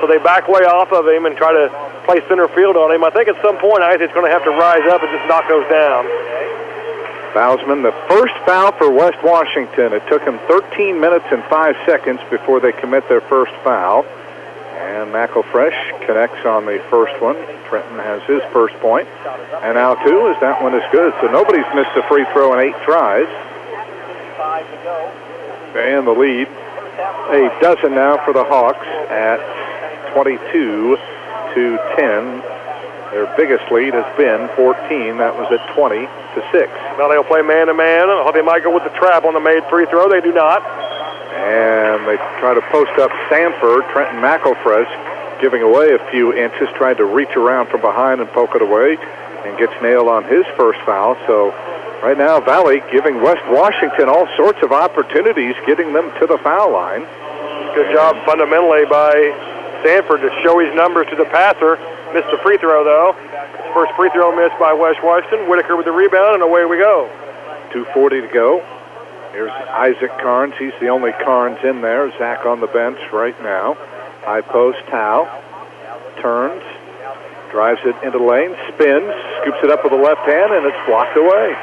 so they back way off of him and try to play center field on him. I think at some point Isaac's going to have to rise up and just knock those down. Bousman, the first foul for West Washington. It took him 13 minutes and 5 seconds before they commit their first foul. And McElfresh connects on the first one. Trenton has his first point. And now 2 as that one is good. So nobody's missed a free throw in 8 tries. And the lead, a dozen now for the Hawks at 22-10. Their biggest lead has been 14. That was at 20-6. Valley will play man-to-man. I thought they might go with the trap on the made free throw. They do not. And they try to post up Sanford. Trenton McElfresh giving away a few inches, tried to reach around from behind and poke it away, and gets nailed on his first foul. So right now, Valley giving West Washington all sorts of opportunities, getting them to the foul line. Good job fundamentally by Sanford to show his numbers to the passer. Missed the free throw, though. First free throw missed by West Washington. Whitaker with the rebound, and away we go. 2:40 to go. Here's Isaac Carnes. He's the only Carnes in there. Zach on the bench right now. High post, Tao. Turns. Drives it into the lane. Spins. Scoops it up with the left hand, and it's blocked away.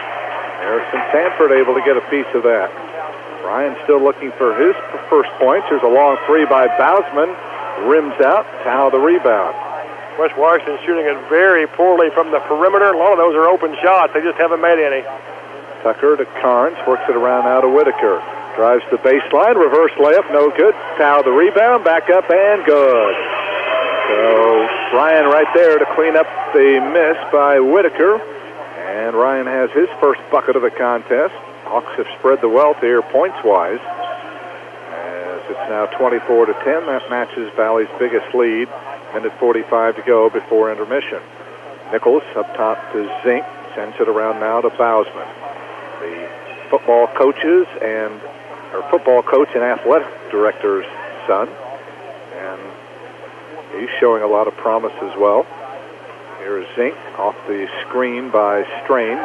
Harrison Sanford able to get a piece of that. Ryan still looking for his first points. There's a long three by Bousman. Rims out. Tao the rebound. West Washington shooting it very poorly from the perimeter. A lot of those are open shots. They just haven't made any. Tucker to Carnes. Works it around now to Whitaker. Drives the baseline. Reverse layup. No good. Tao the rebound. Back up and good. So Ryan right there to clean up the miss by Whitaker. And Ryan has his first bucket of the contest. Hawks have spread the wealth here points-wise. As it's now 24-10. That matches Valley's biggest lead. Minute 45 to go before intermission. Nichols up top to Zink. Sends it around now to Bousman. The football coach and athletic director's son. And he's showing a lot of promise as well. Here's Zink off the screen by Strange.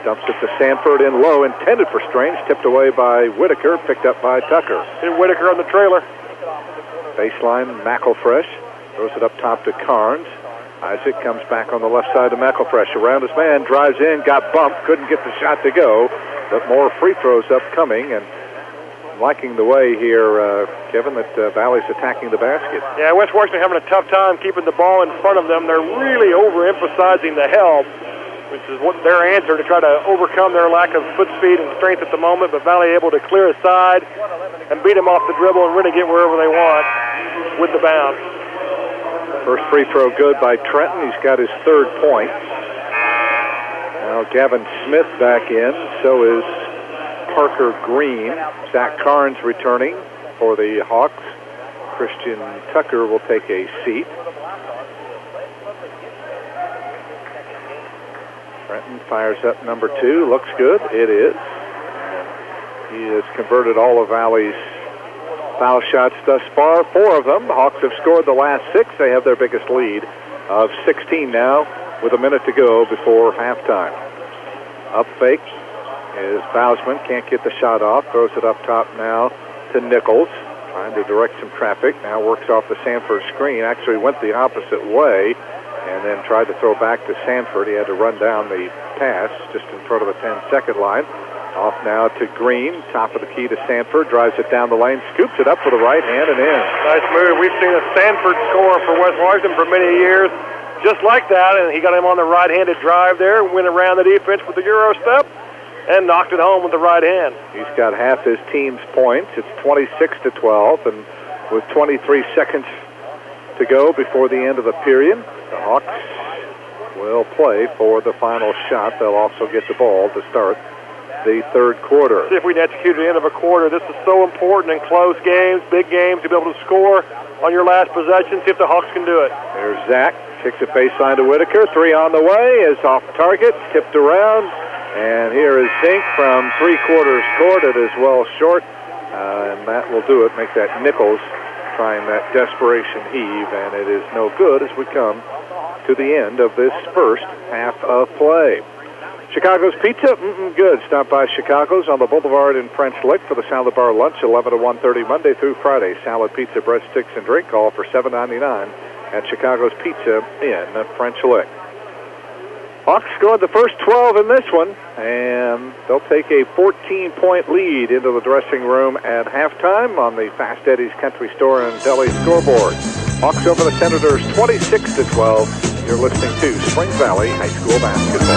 Dumps it to Sanford in low, intended for Strange. Tipped away by Whitaker, picked up by Tucker. Hit Whitaker on the trailer. Baseline, McElfresh. Throws it up top to Carnes. Isaac comes back on the left side to McElfresh. Around his man, drives in, got bumped, couldn't get the shot to go. But more free throws upcoming, and I'm liking the way here, Kevin, that Valley's attacking the basket. Yeah, West Washington having a tough time keeping the ball in front of them. They're really overemphasizing the help, which is what their answer to try to overcome their lack of foot speed and strength at the moment. But Valley able to clear aside and beat them off the dribble and really get wherever they want with the bounce. First free throw good by Trenton. He's got his third point. Now Gavin Smith back in. So is Parker Green. Zach Carnes returning for the Hawks. Christian Tucker will take a seat. Trenton fires up number 2. Looks good. It is. And he has converted all of Valley's foul shots thus far, 4 of them. The Hawks have scored the last 6. They have their biggest lead of 16 now with a minute to go before halftime. Up fake is Bousman. Can't get the shot off. Throws it up top now to Nichols. Trying to direct some traffic. Now works off the Sanford screen. Actually went the opposite way and then tried to throw back to Sanford. He had to run down the pass just in front of the 10-second line. Off now to Green, top of the key to Sanford, drives it down the lane, scoops it up with the right hand and in. Nice move. We've seen a Sanford score for West Washington for many years, just like that, and he got him on the right-handed drive there, went around the defense with the Euro step, and knocked it home with the right hand. He's got half his team's points. It's 26-12, and with 23 seconds to go before the end of the period, the Hawks will play for the final shot. They'll also get the ball to start the third quarter. See if we can execute at the end of a quarter. This is so important in close games, big games, to be able to score on your last possession. See if the Hawks can do it. There's Zach. Kicks it baseline to Whitaker. 3 on the way. Is off target. Tipped around. And here is Zink from 3/4 court. It is well short. And that will do it. Make that Nichols trying that desperation heave. And it is no good as we come to the end of this first half of play. Chicago's Pizza, good. Stop by Chicago's on the Boulevard in French Lick for the salad bar lunch, 11 to 1:30 Monday through Friday. Salad, pizza, breadsticks, and drink. All for $7.99 at Chicago's Pizza in French Lick. Hawks scored the first 12 in this one, and they'll take a 14-point lead into the dressing room at halftime on the Fast Eddie's Country Store and Deli scoreboard. Hawks over the Senators 26-12. You're listening to Springs Valley High School basketball.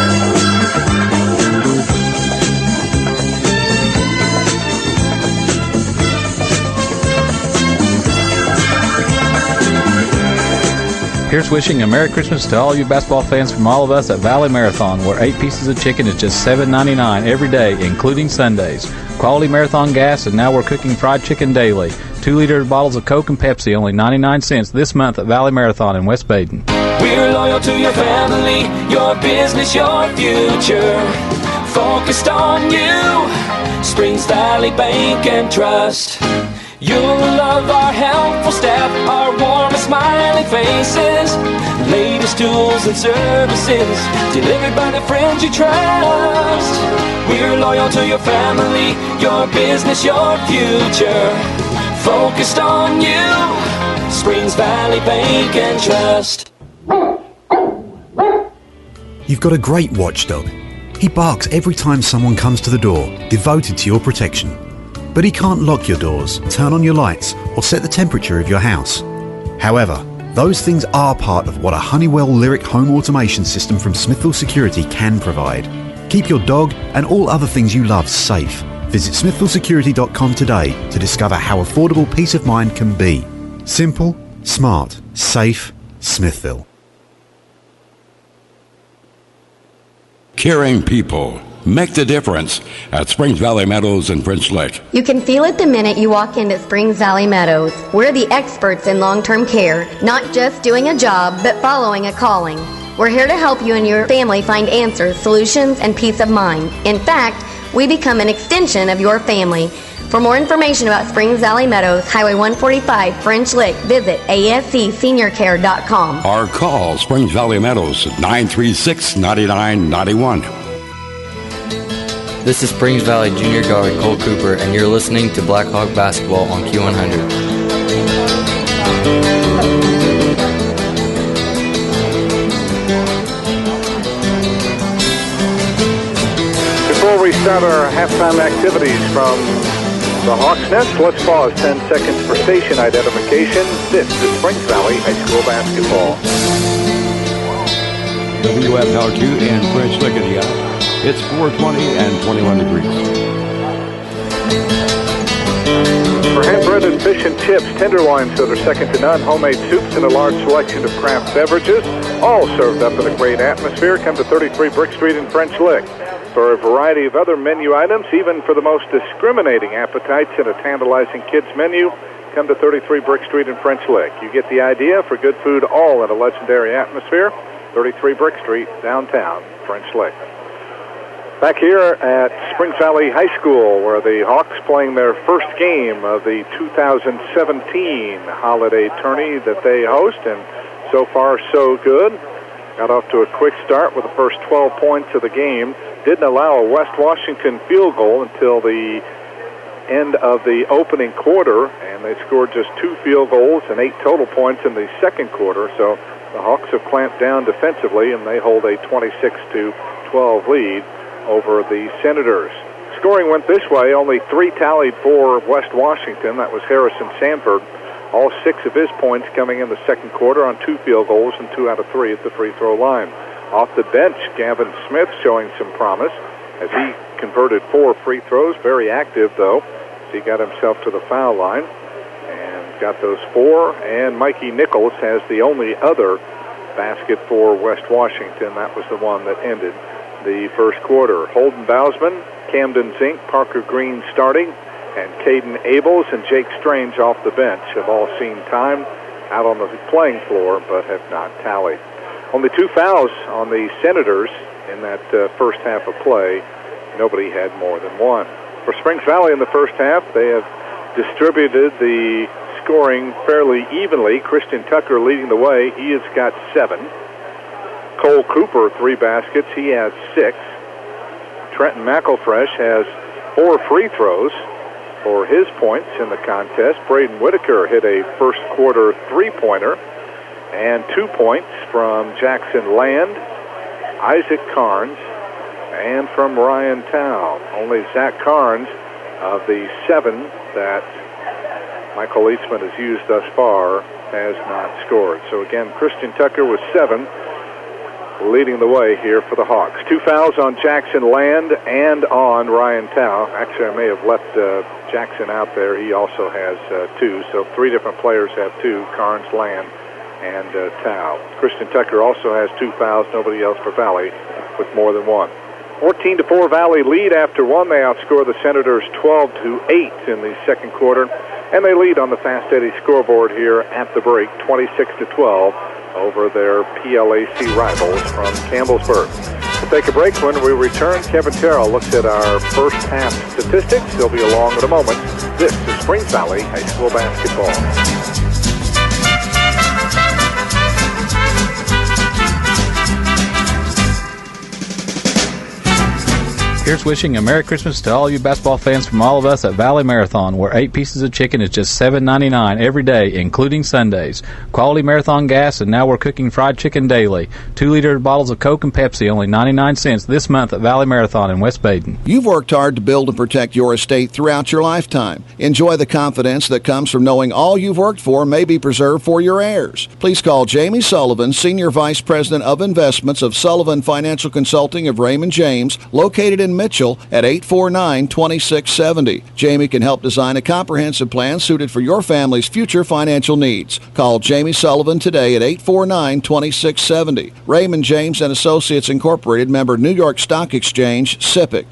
Here's wishing a Merry Christmas to all you basketball fans from all of us at Valley Marathon, where 8 pieces of chicken is just $7.99 every day, including Sundays. Quality Marathon gas, and now we're cooking fried chicken daily. 2-liter bottles of Coke and Pepsi, only 99 cents this month at Valley Marathon in West Baden. We're loyal to your family, your business, your future. Focused on you, Springs Valley Bank and Trust. You'll love our helpful staff, our warm and smiling faces. Latest tools and services delivered by the friends you trust. We're loyal to your family, your business, your future. Focused on you, Springs Valley Bank and Trust. You've got a great watchdog. He barks every time someone comes to the door, devoted to your protection. But he can't lock your doors, turn on your lights, or set the temperature of your house. However, those things are part of what a Honeywell Lyric home automation system from Smithville Security can provide. Keep your dog and all other things you love safe. Visit smithvillesecurity.com today to discover how affordable peace of mind can be. Simple, smart, safe, Smithville. Caring people make the difference at Springs Valley Meadows and French Lick. You can feel it the minute you walk into Springs Valley Meadows. We're the experts in long-term care, not just doing a job, but following a calling. We're here to help you and your family find answers, solutions, and peace of mind. In fact, we become an extension of your family. For more information about Springs Valley Meadows, Highway 145, French Lick, visit ascseniorcare.com. Or call Springs Valley Meadows at 936-9991. This is Springs Valley Junior Guard Cole Cooper, and you're listening to Blackhawk Basketball on Q100. Before we start our halftime activities from the Hawks Nest, let's pause 10 seconds for station identification. This is Springs Valley High School basketball. WFLQ and French Lick, Indiana. It's 420 and 21 degrees. For hand-breaded fish and chips, tenderloins that are second to none, homemade soups, and a large selection of craft beverages, all served up in a great atmosphere, come to 33 Brick Street in French Lick. For a variety of other menu items, even for the most discriminating appetites and a tantalizing kids menu, come to 33 Brick Street in French Lick. You get the idea, for good food, all in a legendary atmosphere. 33 Brick Street, downtown, French Lick. Back here at Springs Valley High School, where the Hawks playing their first game of the 2017 holiday tourney that they host, and so far so good. Got off to a quick start with the first 12 points of the game. Didn't allow a West Washington field goal until the end of the opening quarter, and they scored just 2 field goals and 8 total points in the second quarter. So the Hawks have clamped down defensively, and they hold a 26-12 lead over the Senators. Scoring went this way. Only 3 tallied for West Washington. That was Harrison Sanford. All 6 of his points coming in the second quarter on 2 field goals and 2 out of 3 at the free throw line. Off the bench, Gavin Smith showing some promise as he converted 4 free throws. Very active, though, as he got himself to the foul line and got those 4. And Mikey Nichols has the only other basket for West Washington. That was the one that ended the first quarter. Holden Bousman, Camden Zink, Parker Green starting, and Caden Abels and Jake Strange off the bench have all seen time out on the playing floor but have not tallied. Only 2 fouls on the Senators in that first half of play. Nobody had more than 1. For Springs Valley in the first half, they have distributed the scoring fairly evenly. Christian Tucker leading the way. He has got 7. Cole Cooper 3 baskets. He has 6. Trenton McElfresh has 4 free throws for his points in the contest. Braden Whitaker hit a first quarter 3-pointer, and 2 points from Jackson Land, Isaac Carnes, and from Ryan Tao. Only Zach Carnes of the 7 that Michael Eastman has used thus far has not scored. So again, Christian Tucker with 7 leading the way here for the Hawks. 2 fouls on Jackson Land and on Ryan Tao. Actually, I may have left Jackson out there. He also has 2. So 3 different players have 2, Carnes, Land, and Tao. Christian Tucker also has 2 fouls. Nobody else for Valley with more than 1. 14-4 Valley lead after 1. They outscore the Senators 12-8 in the second quarter. And they lead on the Fast Eddie scoreboard here at the break, 26-12 over their PLAC rivals from Campbellsburg. We'll take a break. When we return, Kevin Terrell looks at our first half statistics. He'll be along in a moment. This is Springs Valley High School basketball. Here's wishing a Merry Christmas to all you basketball fans from all of us at Valley Marathon, where 8 pieces of chicken is just $7.99 every day, including Sundays. Quality Marathon gas, and now we're cooking fried chicken daily. 2-liter bottles of Coke and Pepsi, only 99 cents this month at Valley Marathon in West Baden. You've worked hard to build and protect your estate throughout your lifetime. Enjoy the confidence that comes from knowing all you've worked for may be preserved for your heirs. Please call Jamie Sullivan, Senior Vice President of Investments of Sullivan Financial Consulting of Raymond James, located in Mitchell at 849-2670. Jamie can help design a comprehensive plan suited for your family's future financial needs. Call Jamie Sullivan today at 849-2670. Raymond James and Associates Incorporated, member New York Stock Exchange, SIPC.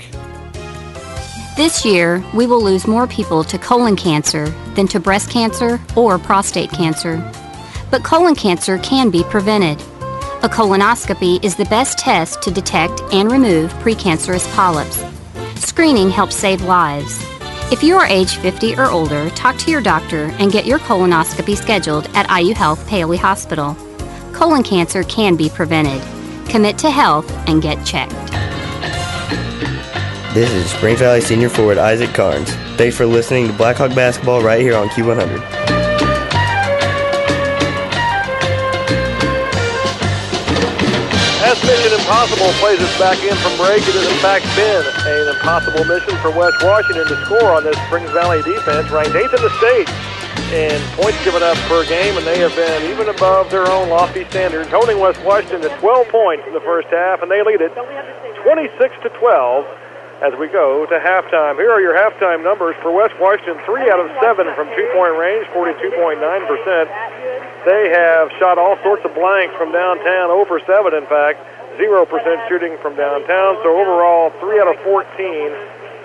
This year, we will lose more people to colon cancer than to breast cancer or prostate cancer. But colon cancer can be prevented. A colonoscopy is the best test to detect and remove precancerous polyps. Screening helps save lives. If you are age 50 or older, talk to your doctor and get your colonoscopy scheduled at IU Health Paoli Hospital. Colon cancer can be prevented. Commit to health and get checked. This is Springs Valley Senior Forward Isaac Carnes. Thanks for listening to Blackhawk Basketball right here on Q100. As Mission Impossible plays us back in from break, it has in fact been an impossible mission for West Washington to score on this Springs Valley defense, ranked 8th in the state in points given up per game, and they have been even above their own lofty standards, holding West Washington to 12 points in the first half, and they lead it 26-12 as we go to halftime. Here are your halftime numbers for West Washington: 3 out of 7 from two-point range, 42.9%. They have shot all sorts of blanks from downtown, 0 for 7, in fact, 0% shooting from downtown. So overall, 3 out of 14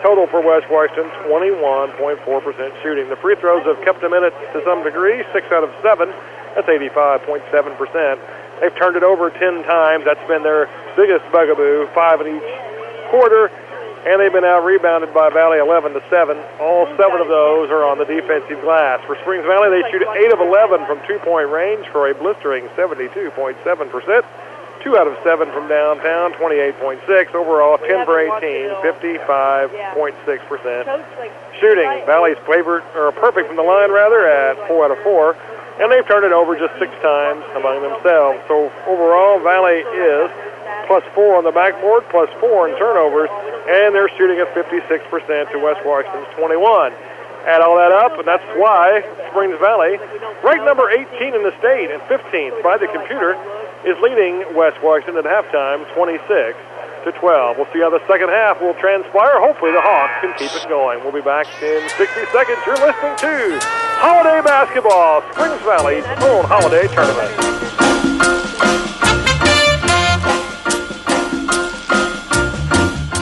total for West Washington, 21.4% shooting. The free throws have kept them in it to some degree, 6 out of 7. That's 85.7%. They've turned it over 10 times. That's been their biggest bugaboo, 5 in each quarter. And they've been out-rebounded by Valley 11-7. All 7 of those are on the defensive glass. For Springs Valley, they shoot 8 of 11 from two-point range for a blistering 72.7%. 2 out of 7 from downtown, 28.6. Overall, 10 for 18, 55.6% shooting. Valley's perfect from the line, at 4 out of 4. And they've turned it over just 6 times among themselves. So overall, Valley is +4 on the backboard, +4 in turnovers, and they're shooting at 56% to West Washington's 21. Add all that up, and that's why Springs Valley, ranked number 18 in the state and 15th by the computer, is leading West Washington at halftime 26-12. We'll see how the second half will transpire. Hopefully the Hawks can keep it going. We'll be back in 60 seconds. You're listening to Holiday Basketball, Springs Valley's own holiday tournament.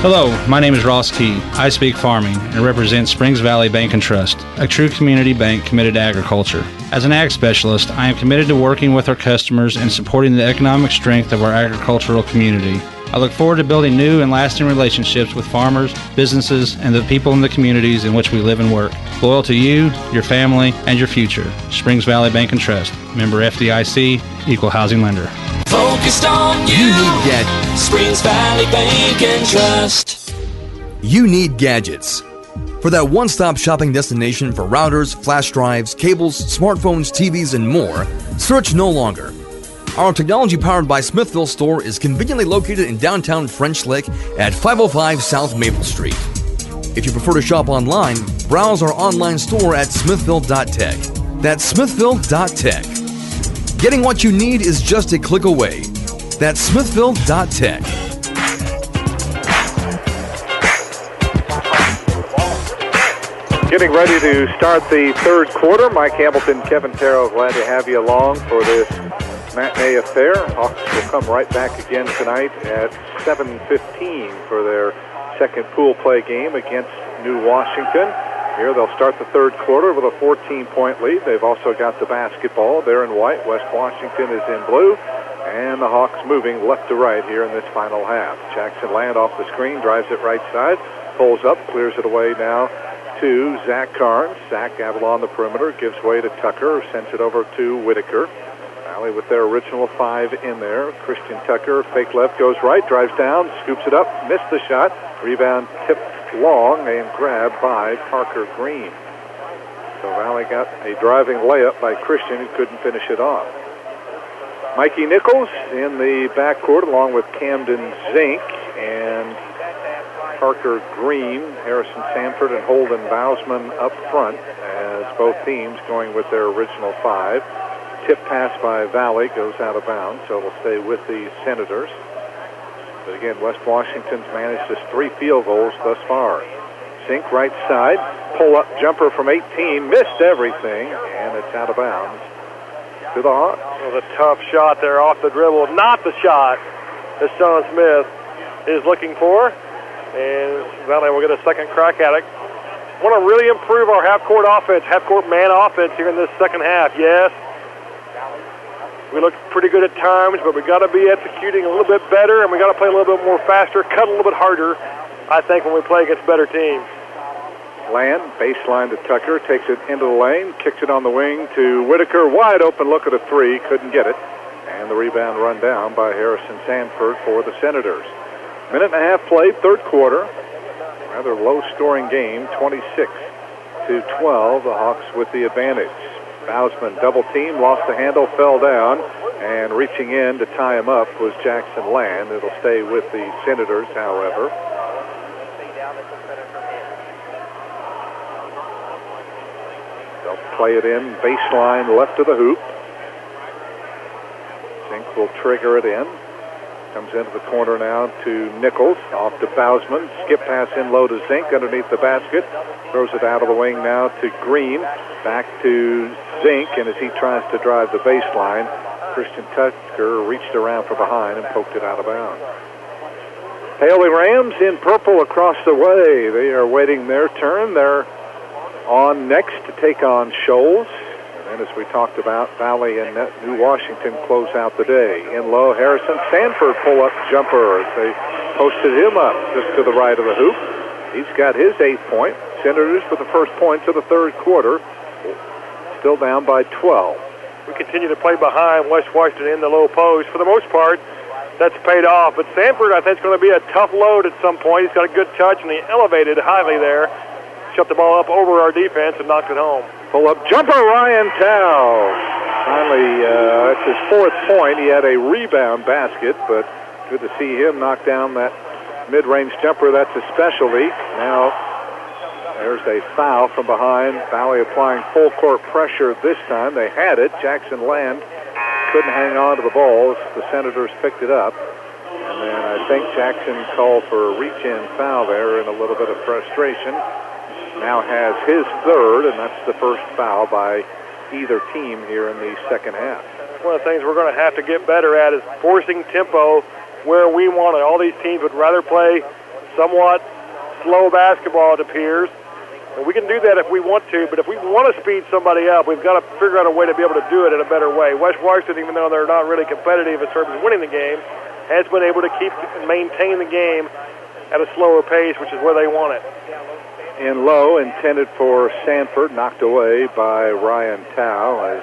Hello, my name is Ross Key. I speak farming and represent Springs Valley Bank and Trust, a true community bank committed to agriculture. As an ag specialist, I am committed to working with our customers and supporting the economic strength of our agricultural community. I look forward to building new and lasting relationships with farmers, businesses, and the people in the communities in which we live and work. Loyal to you, your family, and your future. Springs Valley Bank and Trust. Member FDIC, Equal Housing Lender. Focused on you. need gadgets. Springs Valley Bank and Trust. You need gadgets. For that one-stop shopping destination for routers, flash drives, cables, smartphones, TVs, and more, search no longer. Our technology-powered by Smithville store is conveniently located in downtown French Lick at 505 South Maple Street. If you prefer to shop online, browse our online store at smithville.tech. That's smithville.tech. Getting what you need is just a click away. That's smithville.tech. Getting ready to start the third quarter. Mike Hamilton, Kevin Terrell, glad to have you along for this matinee affair. Hawks will come right back again tonight at 7:15 for their second pool play game against New Washington. Here they'll start the third quarter with a 14-point lead. They've also got the basketball. They're in white. West Washington is in blue. And the Hawks moving left to right here in this final half. Jackson Land off the screen, drives it right side, pulls up, clears it away now to Zach Carnes. Zach Gavel on the perimeter, gives way to Tucker, sends it over to Whitaker. Valley with their original 5 in there. Christian Tucker, fake left, goes right, drives down, scoops it up, missed the shot. Rebound tipped long and grabbed by Parker Green. So Valley got a driving layup by Christian, who couldn't finish it off. Mikey Nichols in the backcourt along with Camden Zink and Parker Green, Harrison Sanford, and Holden Bousman up front as both teams going with their original 5. Tip pass by Valley goes out of bounds, so it'll stay with the Senators. But again, West Washington's managed just 3 field goals thus far. Zink right side, pull-up jumper from 18, missed everything, and it's out of bounds to the Hawks. It was a tough shot there off the dribble. Not the shot that Sean Smith is looking for. And Valley will get a second crack at it. Want to really improve our half-court offense, half-court man offense here in this second half. Yes, we look pretty good at times, but we got to be executing a little bit better, and we got to play a little bit more faster, cut a little bit harder, I think, when we play against better teams. Land, baseline to Tucker, takes it into the lane, kicks it on the wing to Whitaker. Wide open look at a 3, couldn't get it. And the rebound run down by Harrison Sanford for the Senators. Minute and a half played, third quarter. Rather low-scoring game, 26-12. The Hawks with the advantage. Bousman double team, lost the handle, fell down, and reaching in to tie him up was Jackson Land. It'll stay with the Senators, however. They'll play it in, baseline left of the hoop. Zink will trigger it in. Comes into the corner now to Nichols, off to Bousman. Skip pass in low to Zink underneath the basket. Throws it out of the wing now to Green. Back to Zink, and as he tries to drive the baseline, Christian Tucker reached around from behind and poked it out of bounds. Paoli Rams in purple across the way. They are waiting their turn. They're on next to take on Shoals. And as we talked about, Valley and New Washington close out the day. In low, Harrison Sanford pull-up jumper as they posted him up just to the right of the hoop. He's got his 8th point. Senators with the first points of the third quarter. Still down by 12. We continue to play behind West Washington in the low post. For the most part, that's paid off. But Sanford, I think, is going to be a tough load at some point. He's got a good touch, and he elevated highly there. Shut the ball up over our defense and knocked it home. Pull-up jumper, Ryan Tao. Finally, it's his 4th point. He had a rebound basket, but good to see him knock down that mid-range jumper. That's his specialty. Now, there's a foul from behind. Valley applying full-court pressure this time. They had it. Jackson Land couldn't hang on to the ball as the Senators picked it up. And then I think Jackson called for a reach-in foul there in a little bit of frustration. Now has his 3rd, and that's the first foul by either team here in the second half. One of the things we're going to have to get better at is forcing tempo where we want it. All these teams would rather play somewhat slow basketball, it appears. And we can do that if we want to, but if we want to speed somebody up, we've got to figure out a way to be able to do it in a better way. West Washington, even though they're not really competitive in terms of winning the game, has been able to keep and maintain the game at a slower pace, which is where they want it. In low, intended for Sanford, knocked away by Ryan Tao as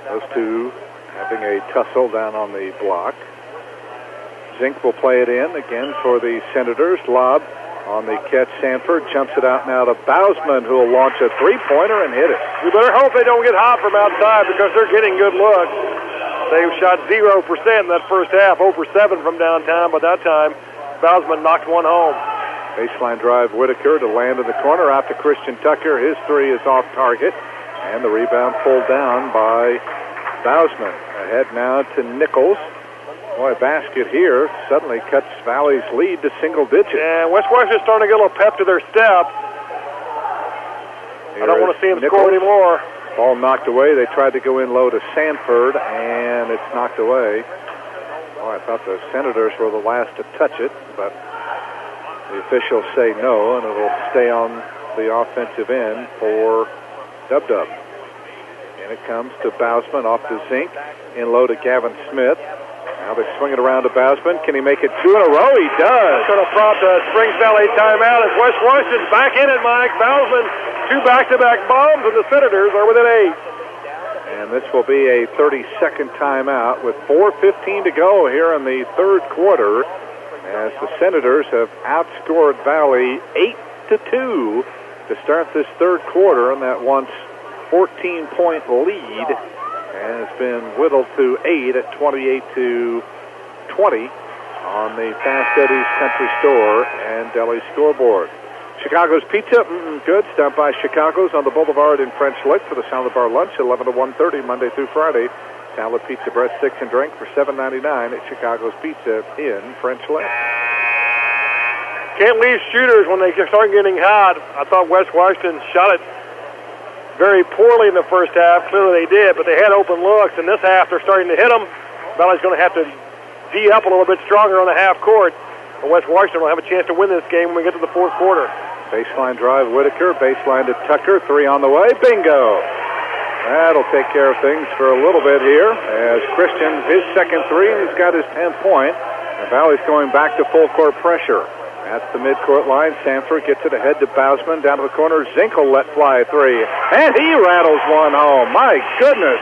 those two have having a tussle down on the block. Zink will play it in again for the Senators. Lob on the catch. Sanford jumps it out now to Bausman, who will launch a three-pointer and hit it. We better hope they don't get hot from outside because they're getting good looks. They've shot 0% in that first half, 0 for 7 from downtown. By that time, Bausman knocked one home. Baseline drive, Whitaker to land in the corner out to Christian Tucker. His three is off target, and the rebound pulled down by Bausman. Ahead now to Nichols. Boy, a basket here suddenly cuts Valley's lead to single digits. And West Washington's starting to get a little pep to their step. I don't want to see them score anymore. Ball knocked away. They tried to go in low to Sanford, and it's knocked away. Oh, I thought the Senators were the last to touch it, but the officials say no, and it'll stay on the offensive end for Dub-Dub. And it comes to Bausman off to Zink, in low to Gavin Smith. Now they swing it around to Bausman. Can he make it two in a row? He does. That's going to prompt a Springs Valley timeout as West Washington's back in it, Mike. Bausman, 2 back-to-back bombs, and the Senators are within 8. And this will be a 30-second timeout with 4:15 to go here in the third quarter, as the Senators have outscored Valley 8-2 to start this third quarter, and that once 14-point lead has been whittled to 8 at 28-20 on the Fast Eddie's Country Store and Deli scoreboard. Chicago's Pizza, good. Stop by Chicago's on the Boulevard in French Lick for the Salad Bar lunch, 11 to 1:30, Monday through Friday. Salad, pizza, breast, sticks, and drink for $7.99 at Chicago's Pizza in French Lick. Can't leave shooters when they start getting hot. I thought West Washington shot it very poorly in the first half. Clearly they did, but they had open looks. In this half, they're starting to hit them. Valley's going to have to D up a little bit stronger on the half court. But West Washington will have a chance to win this game when we get to the fourth quarter. Baseline drive, Whitaker. Baseline to Tucker. 3 on the way. Bingo! That'll take care of things for a little bit here as Christian, his second 3, and he's got his 10th point. And Valley's going back to full court pressure. That's the midcourt line. Sanford gets it ahead to Bausman. Down to the corner. Zink will let fly a 3. And he rattles one home. My goodness.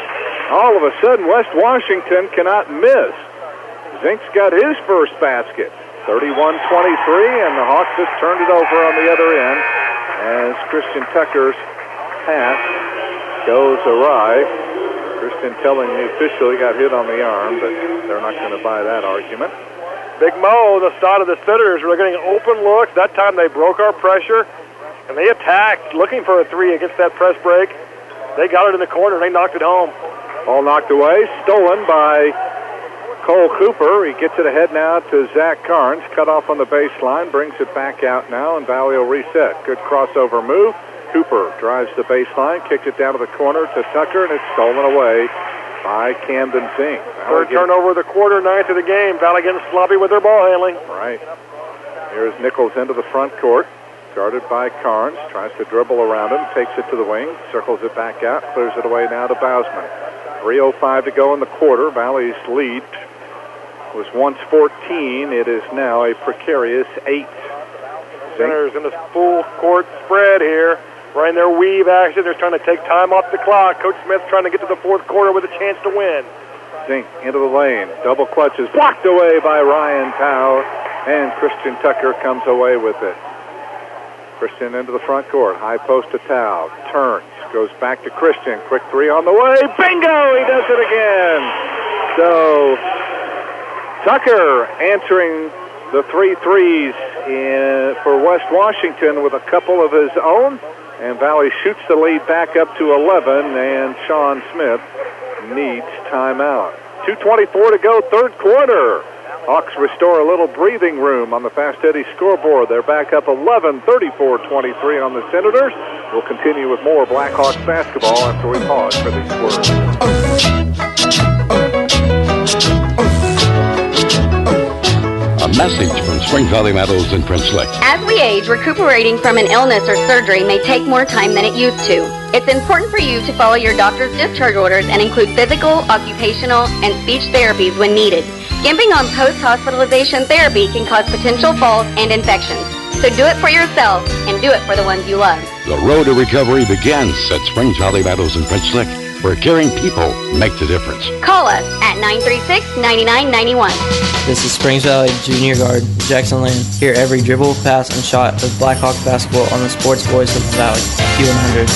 All of a sudden, West Washington cannot miss. Zink's got his first basket. 31-23, and the Hawks just turned it over on the other end as Christian Tucker's pass goes awry. Christian telling the official he got hit on the arm, but they're not going to buy that argument. Big Mo, the side of the Senators, were getting open looks. That time they broke our pressure, and they attacked, looking for a 3 against that press break. They got it in the corner, and they knocked it home. Ball knocked away, stolen by Cole Cooper. He gets it ahead now to Zach Carnes. Cut off on the baseline, brings it back out now, and Valley will reset. Good crossover move. Cooper drives the baseline, kicks it down to the corner to Tucker, and it's stolen away by Camden Zink. Third turnover of the quarter, 9th of the game. Valley getting sloppy with their ball handling. Right. Here's Nichols into the front court, guarded by Carnes. Tries to dribble around him, takes it to the wing, circles it back out, clears it away now to Bausman. 3:05 to go in the quarter. Valley's lead was once 14. It is now a precarious 8. Senators in this full court spread here. Right in their weave action. They're trying to take time off the clock. Coach Smith trying to get to the fourth quarter with a chance to win. Zink into the lane. Double clutches. Blocked away by Ryan Tao. And Christian Tucker comes away with it. Christian into the front court. High post to Tao. Turns. Goes back to Christian. Quick 3 on the way. Bingo! He does it again. So Tucker answering the 3 threes for West Washington with a couple of his own. And Valley shoots the lead back up to 11, and Sean Smith needs timeout. 2:24 to go, third quarter. Hawks restore a little breathing room on the Fast Eddie scoreboard. They're back up 11, 34-23 on the Senators. We'll continue with more Blackhawks basketball after we pause for these words. A message from Springs Valley Meadows and Prince Lick. As we age, recuperating from an illness or surgery may take more time than it used to. It's important for you to follow your doctor's discharge orders and include physical, occupational, and speech therapies when needed. Skimping on post-hospitalization therapy can cause potential falls and infections. So do it for yourself and do it for the ones you love. The road to recovery begins at Springs Valley Meadows and Prince Lick. where caring people make the difference. Call us at 936-9991. This is Springs Valley Junior Guard Jackson Land. Hear every dribble, pass, and shot of Blackhawk basketball on the sports voice of the Valley, Q100.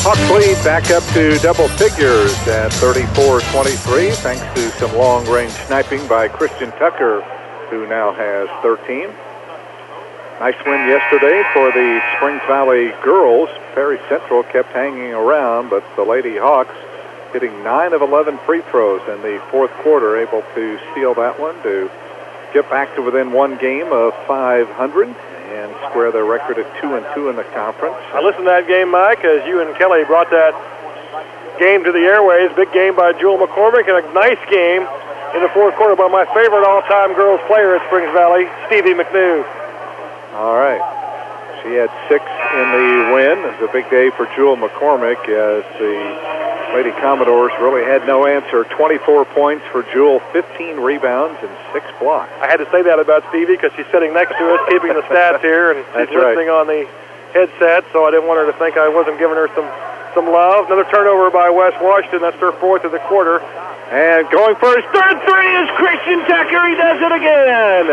Hawks lead back up to double figures at 34-23, thanks to some long-range sniping by Christian Tucker, who now has 13. Nice win yesterday for the Springs Valley girls. Perry Central kept hanging around, but the Lady Hawks hitting 9 of 11 free throws in the fourth quarter, able to steal that one to get back to within one game of 500 and square their record at 2-2 in the conference. I listened to that game, Mike, as you and Kelly brought that game to the airways. Big game by Jewel McCormick and a nice game in the fourth quarter by my favorite all-time girls player at Springs Valley, Stevie McNew. All right. She had 6 in the win. It was a big day for Jewel McCormick as the Lady Commodores really had no answer. 24 points for Jewel, 15 rebounds, and 6 blocks. I had to say that about Stevie because she's sitting next to us, keeping the stats here, and she's listening on the headset, so I didn't want her to think I wasn't giving her some love. Another turnover by West Washington. That's their fourth of the quarter. And going for his third three is Christian Tucker. He does it again.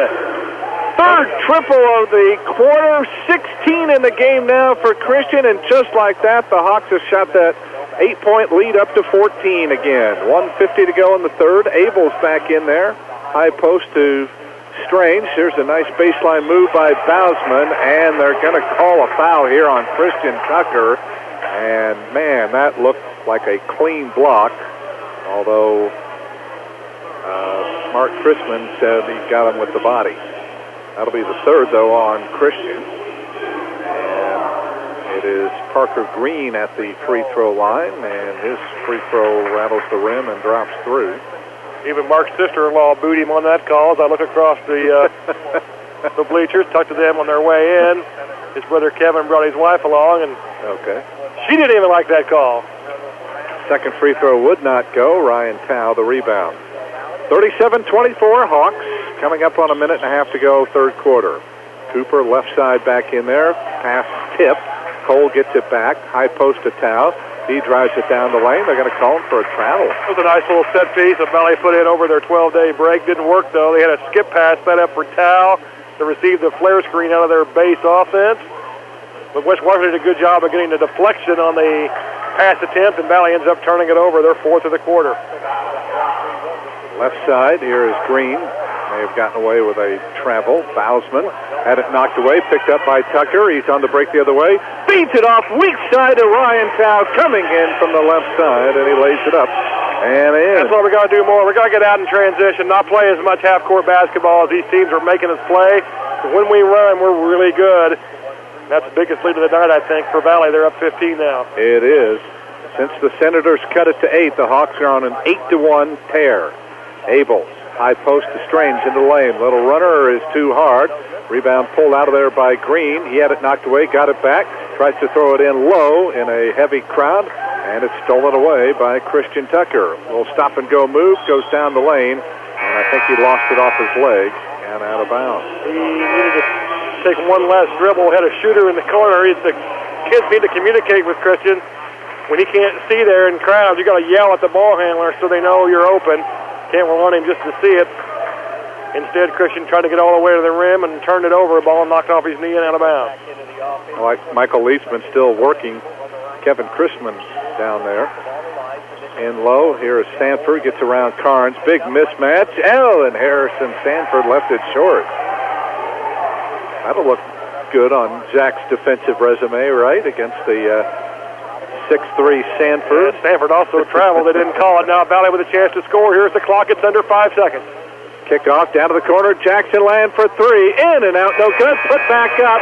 Third triple of the quarter, 16 in the game now for Christian, and just like that, the Hawks have shot that 8-point lead up to 14 again. 1:50 to go in the third. Abel's back in there. High post to Strange. There's a nice baseline move by Bausman, and they're going to call a foul here on Christian Tucker. And, man, that looked like a clean block, although Mark Chrisman said he got him with the body. That'll be the third, though, on Christian. And it is Parker Green at the free throw line, and his free throw rattles the rim and drops through. Even Mark's sister-in-law booed him on that call as I look across the the bleachers, talked to them on their way in. His brother Kevin brought his wife along, and she didn't even like that call. Second free throw would not go. Ryan Tao, the rebound. 37-24, Hawks coming up on a minute and a half to go, third quarter. Cooper left side back in there. Pass tip. Cole gets it back. High post to Tao. He drives it down the lane. They're going to call him for a travel. It was a nice little set piece that Valley put in over their 12-day break. Didn't work, though. They had a skip pass set up for Tao to receive the flare screen out of their base offense. But West Washington did a good job of getting the deflection on the pass attempt, and Valley ends up turning it over, their fourth of the quarter. Left side, here is Green. May have gotten away with a travel. Bausman had it knocked away, picked up by Tucker. He's on the break the other way. Feeds it off, weak side to Ryan Tao, coming in from the left side, and he lays it up. And in. That's what we got to do more. We got to get out in transition, not play as much half-court basketball as these teams are making us play. But when we run, we're really good. That's the biggest lead of the night, I think, for Valley. They're up 15 now. It is. Since the Senators cut it to 8, the Hawks are on an 8-1 tear. Abel, high post to Strange into the lane. Little runner is too hard. Rebound pulled out of there by Green. He had it knocked away, got it back, tries to throw it in low in a heavy crowd, and it's stolen away by Christian Tucker. A little stop-and-go move, goes down the lane, and I think he lost it off his leg and out of bounds. He needed to take one last dribble, had a shooter in the corner. The kids need to communicate with Christian. When he can't see there in crowds, you got to yell at the ball handler so they know you're open. Can't run him just to see it. Instead, Christian tried to get all the way to the rim and turned it over. A ball knocked off his knee and out of bounds. Like Michael Leisman still working. Kevin Chrisman down there. In low, here is Sanford, gets around Carnes. Big mismatch. And Harrison Sanford left it short. That'll look good on Jack's defensive resume, right? Against the 6'3" Sanford. Yeah, Sanford also traveled. They didn't call it. Now Valley with a chance to score. Here's the clock. It's under 5 seconds. Kickoff down to the corner. Jackson Land for three. In and out. No good. Put back up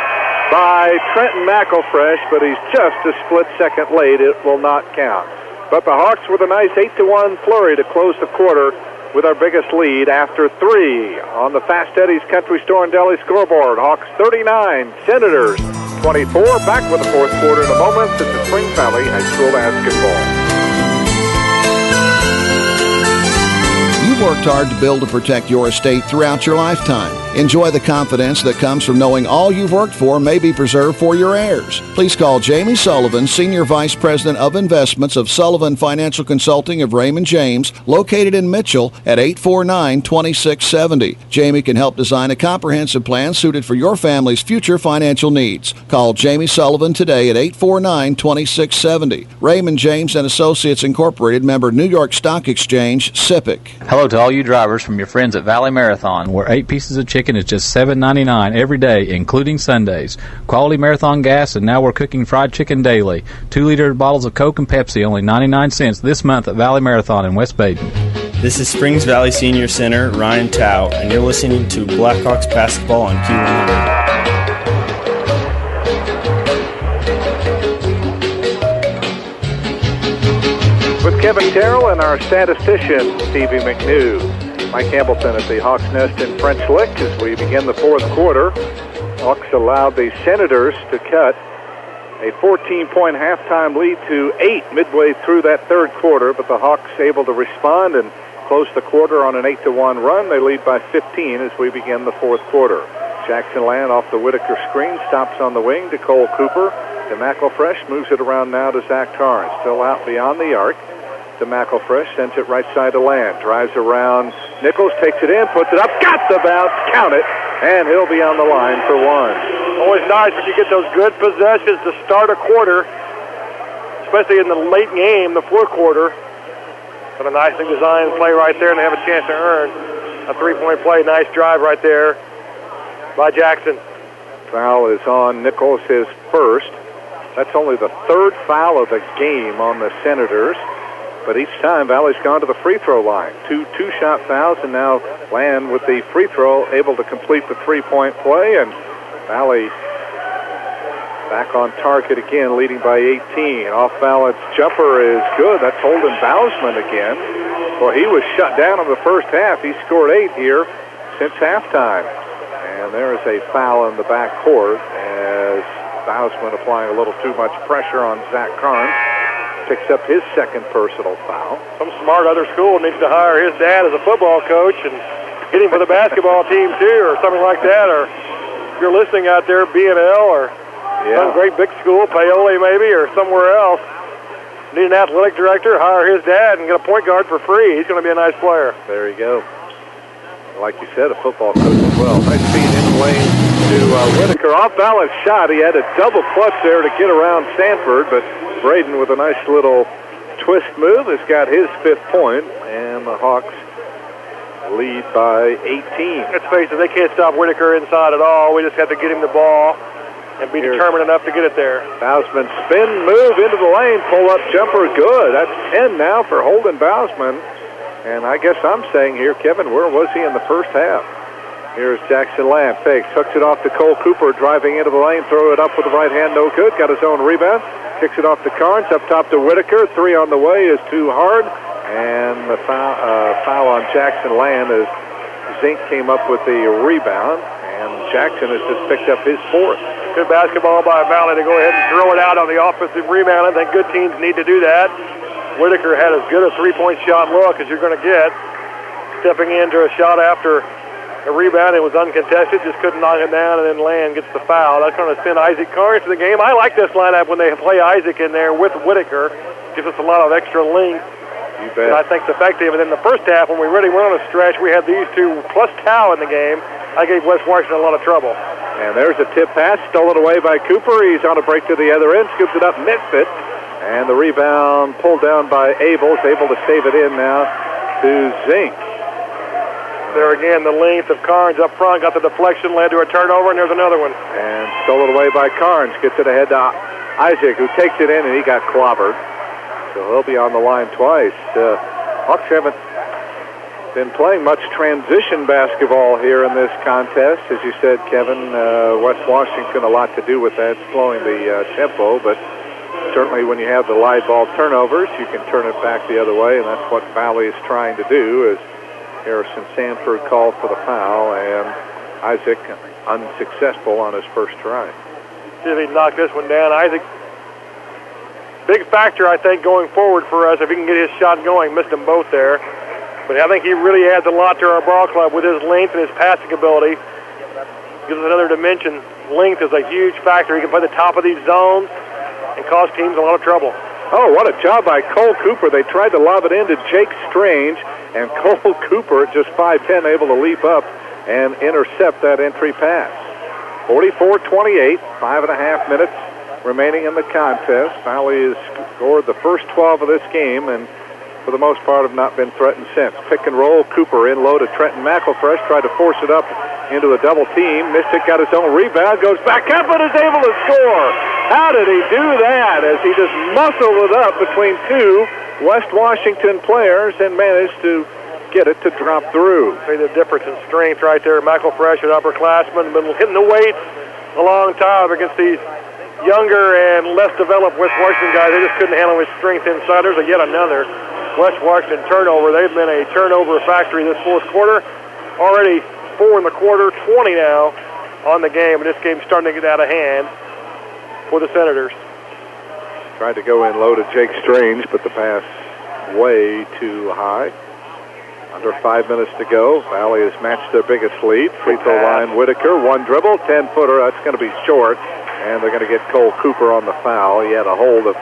by Trenton McElfresh, but he's just a split second late. It will not count. But the Hawks with a nice 8-1 flurry to close the quarter with our biggest lead after three on the Fast Eddie's Country Store and Deli scoreboard. Hawks 39, Senators 24. Back with the fourth quarter in a moment. This is Springs Valley High School basketball. You've worked hard to build and protect your estate throughout your lifetime. Enjoy the confidence that comes from knowing all you've worked for may be preserved for your heirs. Please call Jamie Sullivan, Senior Vice President of Investments of Sullivan Financial Consulting of Raymond James, located in Mitchell at 849-2670. Jamie can help design a comprehensive plan suited for your family's future financial needs. Call Jamie Sullivan today at 849-2670. Raymond James and Associates Incorporated, member New York Stock Exchange, SIPC. Hello to all you drivers from your friends at Valley Marathon, where 8 pieces of chicken is just $7.99 every day, including Sundays. Quality Marathon gas, and now we're cooking fried chicken daily. 2-liter bottles of Coke and Pepsi, only 99 cents this month at Valley Marathon in West Baden. This is Springs Valley Senior Center, Ryan Tao, and you're listening to Blackhawks basketball on Q100. With Kevin Carroll and our statistician, Stevie McNew. Mike Hamilton at the Hawks Nest in French Lick as we begin the fourth quarter. Hawks allowed the Senators to cut a 14-point halftime lead to 8 midway through that third quarter, but the Hawks able to respond and close the quarter on an 8-1 run. They lead by 15 as we begin the fourth quarter. Jackson Land off the Whitaker screen, stops on the wing to Cole Cooper. To McElfresh, moves it around now to Zach Carnes. Still out beyond the arc. To McElfresh, sends it right side to Land. Drives around Nichols, takes it in, puts it up, got the bounce, count it, and he'll be on the line for one. Always nice when you get those good possessions to start a quarter, especially in the late game, the fourth quarter. But a nicely designed play right there, and they have a chance to earn a three-point play. Nice drive right there by Jackson. Foul is on Nichols, his first. That's only the third foul of the game on the Senators. But each time, Valley's gone to the free throw line. Two two-shot fouls, and now Land with the free throw, able to complete the three-point play. And Valley back on target again, leading by 18. Off-balance jumper is good. That's Holden Bousman again. Well, he was shut down in the first half. He scored 8 here since halftime. And there is a foul in the backcourt as Bousman applying a little too much pressure on Zach Carnes. Picks up his second personal foul. Some smart other school needs to hire his dad as a football coach and get him for the basketball team too, or something like that. Or if you're listening out there, B&L or some great big school, Paoli maybe, or somewhere else, need an athletic director, hire his dad and get a point guard for free. He's going to be a nice player. There you go. Like you said, a football coach as well. Nice feed in lane to Whitaker. Off-balance shot. He had a double clutch there to get around Sanford, but Braden with a nice little twist move has got his 5th point, and the Hawks lead by 18. Let's face it, they can't stop Whitaker inside at all. We just have to get him the ball and be determined enough to get it there. Bousman spin move into the lane, pull-up jumper, good. That's 10 now for Holden Bousman. And I guess I'm saying here, Kevin, where was he in the first half? Here's Jackson Land, fakes, hooks it off to Cole Cooper, driving into the lane, throw it up with the right hand, no good. Got his own rebound, kicks it off to Carnes, up top to Whitaker. 3 on the way is too hard, and the foul on Jackson Land as Zink came up with the rebound, and Jackson has just picked up his 4th. Good basketball by Valley to go ahead and throw it out on the offensive rebound. I think good teams need to do that. Whitaker had as good a three-point shot look as you're going to get. Stepping into a shot after a rebound, it was uncontested, just couldn't knock it down, and then Land gets the foul. That's going to send Isaac Carnes to the game. I like this lineup when they play Isaac in there with Whitaker. Gives us a lot of extra length. You bet. And I think it's effective. And in the first half, when we really went on a stretch, we had these two plus Tao in the game. I gave West Washington a lot of trouble. And there's a tip pass stolen away by Cooper. He's on a break to the other end, scoops it up, missed it. And the rebound pulled down by Abels, able to save it in now to Zink. There again, the length of Carnes up front, got the deflection, led to a turnover, and there's another one. And stolen away by Carnes, gets it ahead to Isaac, who takes it in, and he got clobbered. So he'll be on the line twice. Hawks haven't been playing much transition basketball here in this contest. As you said, Kevin, West Washington, a lot to do with that, slowing the tempo, but certainly when you have the live ball turnovers, you can turn it back the other way, and that's what Valley is trying to do, as Harrison Sanford called for the foul, and Isaac unsuccessful on his first try. See if he can knock this one down. Isaac, big factor, I think, going forward for us, if he can get his shot going. Missed them both there. But I think he really adds a lot to our ball club with his length and his passing ability. Gives us another dimension. Length is a huge factor. He can play the top of these zones and cause teams a lot of trouble. Oh, what a job by Cole Cooper. They tried to lob it into Jake Strange, and Cole Cooper, just 5'10", able to leap up and intercept that entry pass. 44-28, 5.5 minutes remaining in the contest. Valley has scored the first 12 of this game, and for the most part have not been threatened since. Pick and roll, Cooper in low to Trenton McElfresh, tried to force it up into a double team. Mystic got his own rebound, goes back up and is able to score. How did he do that as he just muscled it up between two West Washington players and managed to get it to drop through? See the difference in strength right there. McElfresh, an upperclassman, been hitting the weights a long time against these younger and less developed West Washington guys. They just couldn't handle his strength inside. There's yet another West Washington turnover. They've been a turnover factory this fourth quarter. Already 4 in the quarter, 20 now on the game, and this game's starting to get out of hand for the Senators. Tried to go in low to Jake Strange, but the pass way too high. Under 5 minutes to go. Valley has matched their biggest lead. Free throw line, Whitaker, one dribble, 10-footer. That's going to be short, and they're going to get Cole Cooper on the foul. He had a hold of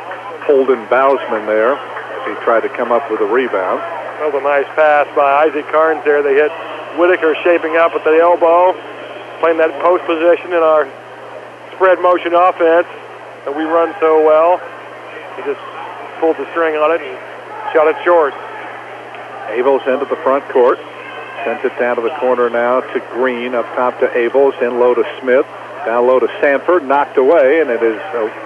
Holden Bousman there as he tried to come up with a rebound. That was a nice pass by Isaac Carnes there. They hit Whitaker shaping up at the elbow, playing that post position in our spread motion offense that we run so well. He just pulled the string on it and shot it short. Abels into the front court. Sends it down to the corner now to Green. Up top to Abels. In low to Smith. Down low to Sanford. Knocked away, and it is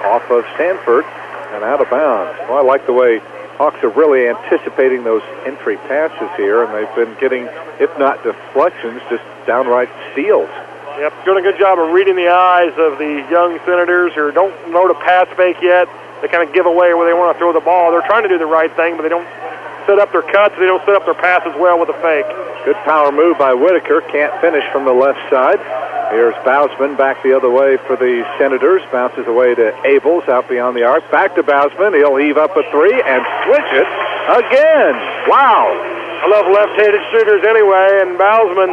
off of Sanford and out of bounds. Well, I like the way Hawks are really anticipating those entry passes here, and they've been getting, if not deflections, just downright steals. Yep, doing a good job of reading the eyes of the young Senators who don't know to pass fake yet. They kind of give away where they want to throw the ball. They're trying to do the right thing, but they don't set up their cuts. They don't set up their passes well with a fake. Good power move by Whitaker. Can't finish from the left side. Here's Bousman back the other way for the Senators. Bounces away to Abels out beyond the arc. Back to Bousman. He'll heave up a three and switch it again. Wow. I love left-handed shooters anyway, and Bousman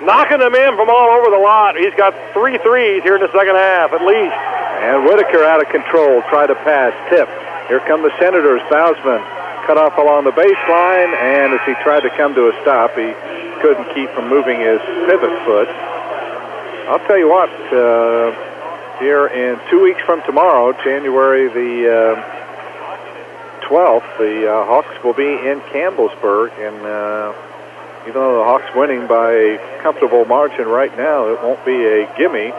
knocking them in from all over the lot. He's got 3 threes here in the second half at least. And Whitaker out of control. Try to pass. Tip. Here come the Senators. Bousman cut off along the baseline, and as he tried to come to a stop, he couldn't keep from moving his pivot foot. I'll tell you what, here in 2 weeks from tomorrow, January the 12th, the Hawks will be in Campbellsburg, and even though the Hawks winning by a comfortable margin right now, it won't be a gimme.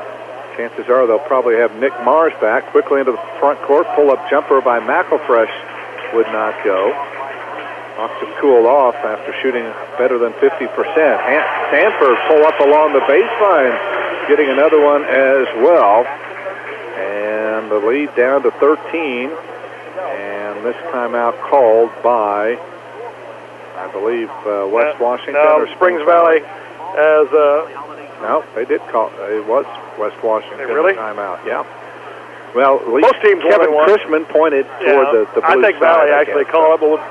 Chances are they'll probably have Nick Mars back. Quickly into the front court, pull-up jumper by McElfresh would not go. Hawks have cooled off after shooting better than 50%. Sanford pull up along the baseline, getting another one as well. And the lead down to 13. And this timeout called by, I believe, West Washington or Springs Valley as no, they did call. It was West Washington. Really? Timeout, yeah. Well, at least most teams Kevin Chrisman pointed toward the blue I think side, Valley actually called it, but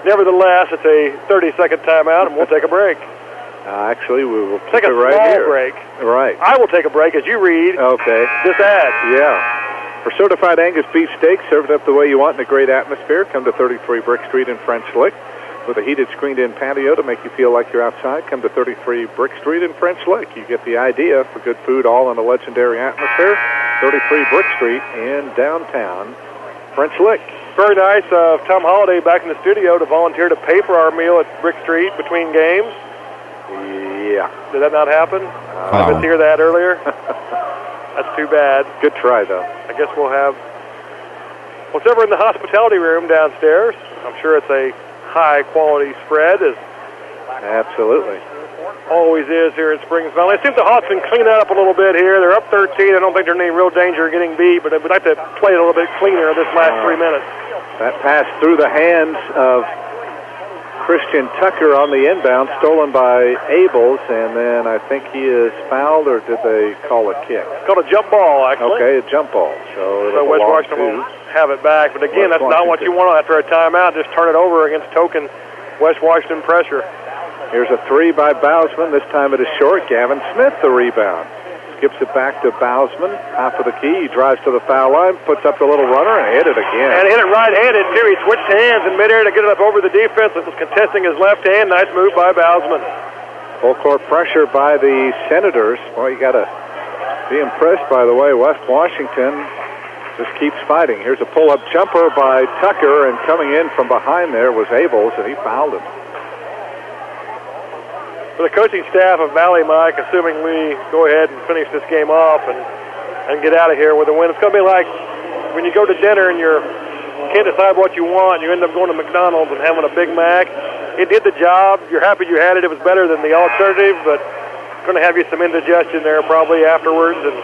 nevertheless, it's a 30-second timeout, and we'll take a break. Actually, we will take a right small here. break. Right. I will take a break as you read this ad. Yeah. For certified Angus beef steak served up the way you want in a great atmosphere, come to 33 Brick Street in French Lick. With a heated screened-in patio to make you feel like you're outside, come to 33 Brick Street in French Lick. You get the idea for good food all in a legendary atmosphere. 33 Brick Street in downtown French Lick. Very nice of Tom Holliday back in the studio to volunteer to pay for our meal at Brick Street between games. Yeah. Did that not happen? I didn't hear that earlier. That's too bad. Good try, though. I guess we'll have whatever in the hospitality room downstairs. I'm sure it's a high-quality spread, as absolutely always is here at Springs Valley. I think the Hawks can clean that up a little bit here. They're up 13. I don't think there's any real danger of getting beat, but we'd like to play it a little bit cleaner this last 3 minutes. That pass through the hands of Christian Tucker on the inbound, stolen by Abels, and then I think he is fouled, or did they call a kick? It's called a jump ball, actually. Okay, a jump ball. So West Washington will have it back. But again, that's not what you want after a timeout. Just turn it over against token West Washington pressure. Here's a three by Bousman. This time it is short. Gavin Smith the rebound. Gives it back to Bausman, half of the key. He drives to the foul line, puts up the little runner, and hit it again. And hit it right-handed, too. He switched hands in midair to get it up over the defense. It was contesting his left hand. Nice move by Bausman. Full court pressure by the Senators. Boy, you got to be impressed, by the way. West Washington just keeps fighting. Here's a pull-up jumper by Tucker, and coming in from behind there was Abels, and he fouled him. For the coaching staff of Valley, Mike, assuming we go ahead and finish this game off and get out of here with a win, it's going to be like when you go to dinner and you can't decide what you want, you end up going to McDonald's and having a Big Mac. It did the job. You're happy you had it. It was better than the alternative, but it's going to have you some indigestion there probably afterwards. And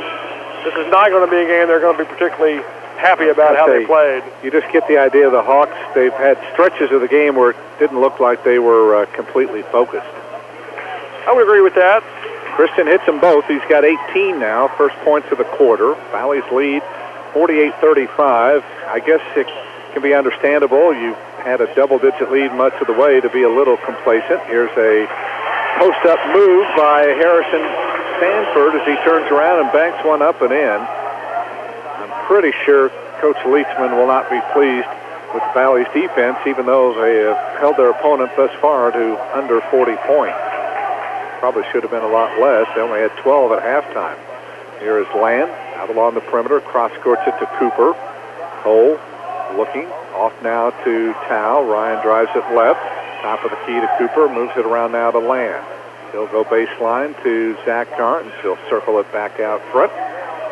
this is not going to be a game they're going to be particularly happy about how they played. You just get the idea of the Hawks. They've had stretches of the game where it didn't look like they were completely focused. I would agree with that. Christian hits them both. He's got 18 now, first points of the quarter. Valley's lead, 48-35. I guess it can be understandable. You had a double-digit lead much of the way to be a little complacent. Here's a post-up move by Harrison Sanford as he turns around and banks one up and in. I'm pretty sure Coach Leachman will not be pleased with Valley's defense, even though they have held their opponent thus far to under 40 points. Probably should have been a lot less. They only had 12 at halftime. Here is Land out along the perimeter, cross-courts it to Cooper. Cole looking off now to Tao. Ryan drives it left. Top of the key to Cooper, moves it around now to Land. He'll go baseline to Zach Carnes. He'll circle it back out front,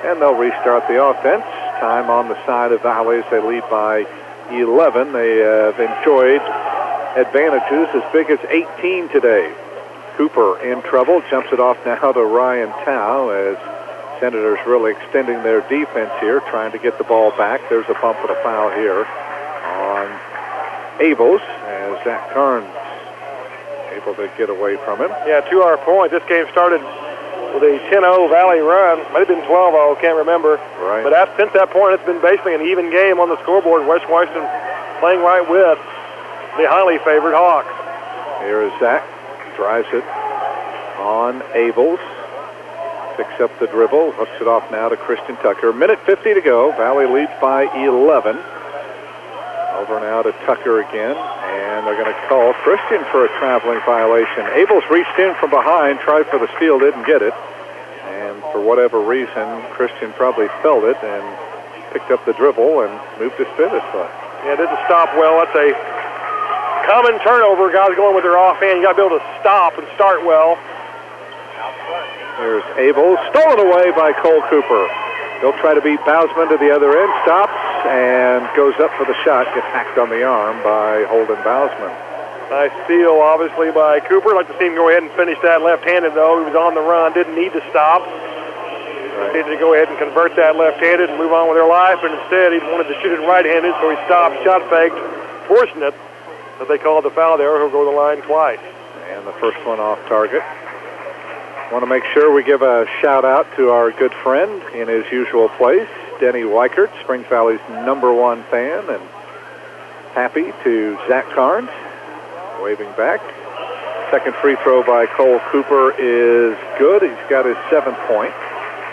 and they'll restart the offense. Time on the side of Valley as they lead by 11. They have enjoyed advantages as big as 18 today. Cooper in trouble, jumps it off now to Ryan Tao as Senators really extending their defense here, trying to get the ball back. There's a bump and a foul here on Abels as Zach Carnes able to get away from him. Yeah, to our point, this game started with a 10-0 Valley run. Might have been 12-0, can't remember. Right. But since that point, it's been basically an even game on the scoreboard. West Washington playing right with the highly favored Hawks. Here is Zach. Drives it on Abels. Picks up the dribble. Hooks it off now to Christian Tucker. Minute 50 to go. Valley leads by 11. Over now to Tucker again. And they're going to call Christian for a traveling violation. Abels reached in from behind, tried for the steal, didn't get it. And for whatever reason, Christian probably felt it and picked up the dribble and moved his fitness foot. Yeah, it didn't stop well. That's a common turnover. Guys going with their offhand. You got to be able to stop and start well. There's Abel, stolen away by Cole Cooper. He'll try to beat Bausman to the other end, stops, and goes up for the shot. Gets hacked on the arm by Holden Bausman. Nice steal, obviously, by Cooper. I'd like to see him go ahead and finish that left-handed, though. He was on the run, didn't need to stop. Right. Needed to go ahead and convert that left-handed and move on with their life, but instead he wanted to shoot it right-handed, so he stopped, shot faked, forcing it. But they called the foul there. He'll go to the line twice. And the first one off target. Want to make sure we give a shout-out to our good friend in his usual place, Denny Weichert, Springs Valley's #1 fan, and happy to Zach Carnes, waving back. Second free throw by Cole Cooper is good. He's got his 7th point.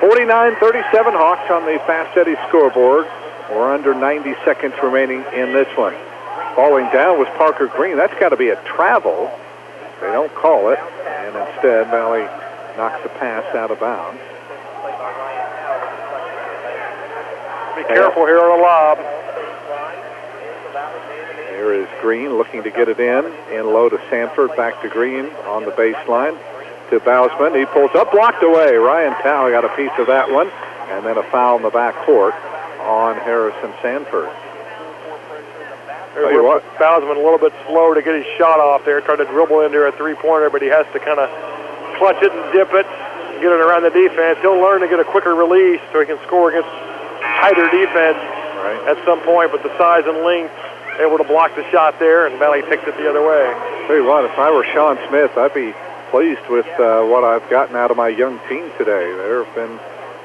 49-37 Hawks on the Fast Eddie scoreboard. We're under 90 seconds remaining in this one. Falling down was Parker Green. That's got to be a travel. They don't call it, and instead Valley knocks the pass out of bounds. Be careful here on the lob. Here is Green looking to get it in low to Sanford, back to Green on the baseline to Bausman. He pulls up, blocked away. Ryan Tao got a piece of that one, and then a foul in the backcourt on Harrison Sanford. Bausman a little bit slow to get his shot off there, tried to dribble into a three-pointer, but he has to kind of clutch it and dip it, get it around the defense. He'll learn to get a quicker release so he can score against tighter defense at some point, but the size and length able to block the shot there, and Valley takes it the other way. Tell you what, if I were Sean Smith, I'd be pleased with what I've gotten out of my young team today. There have been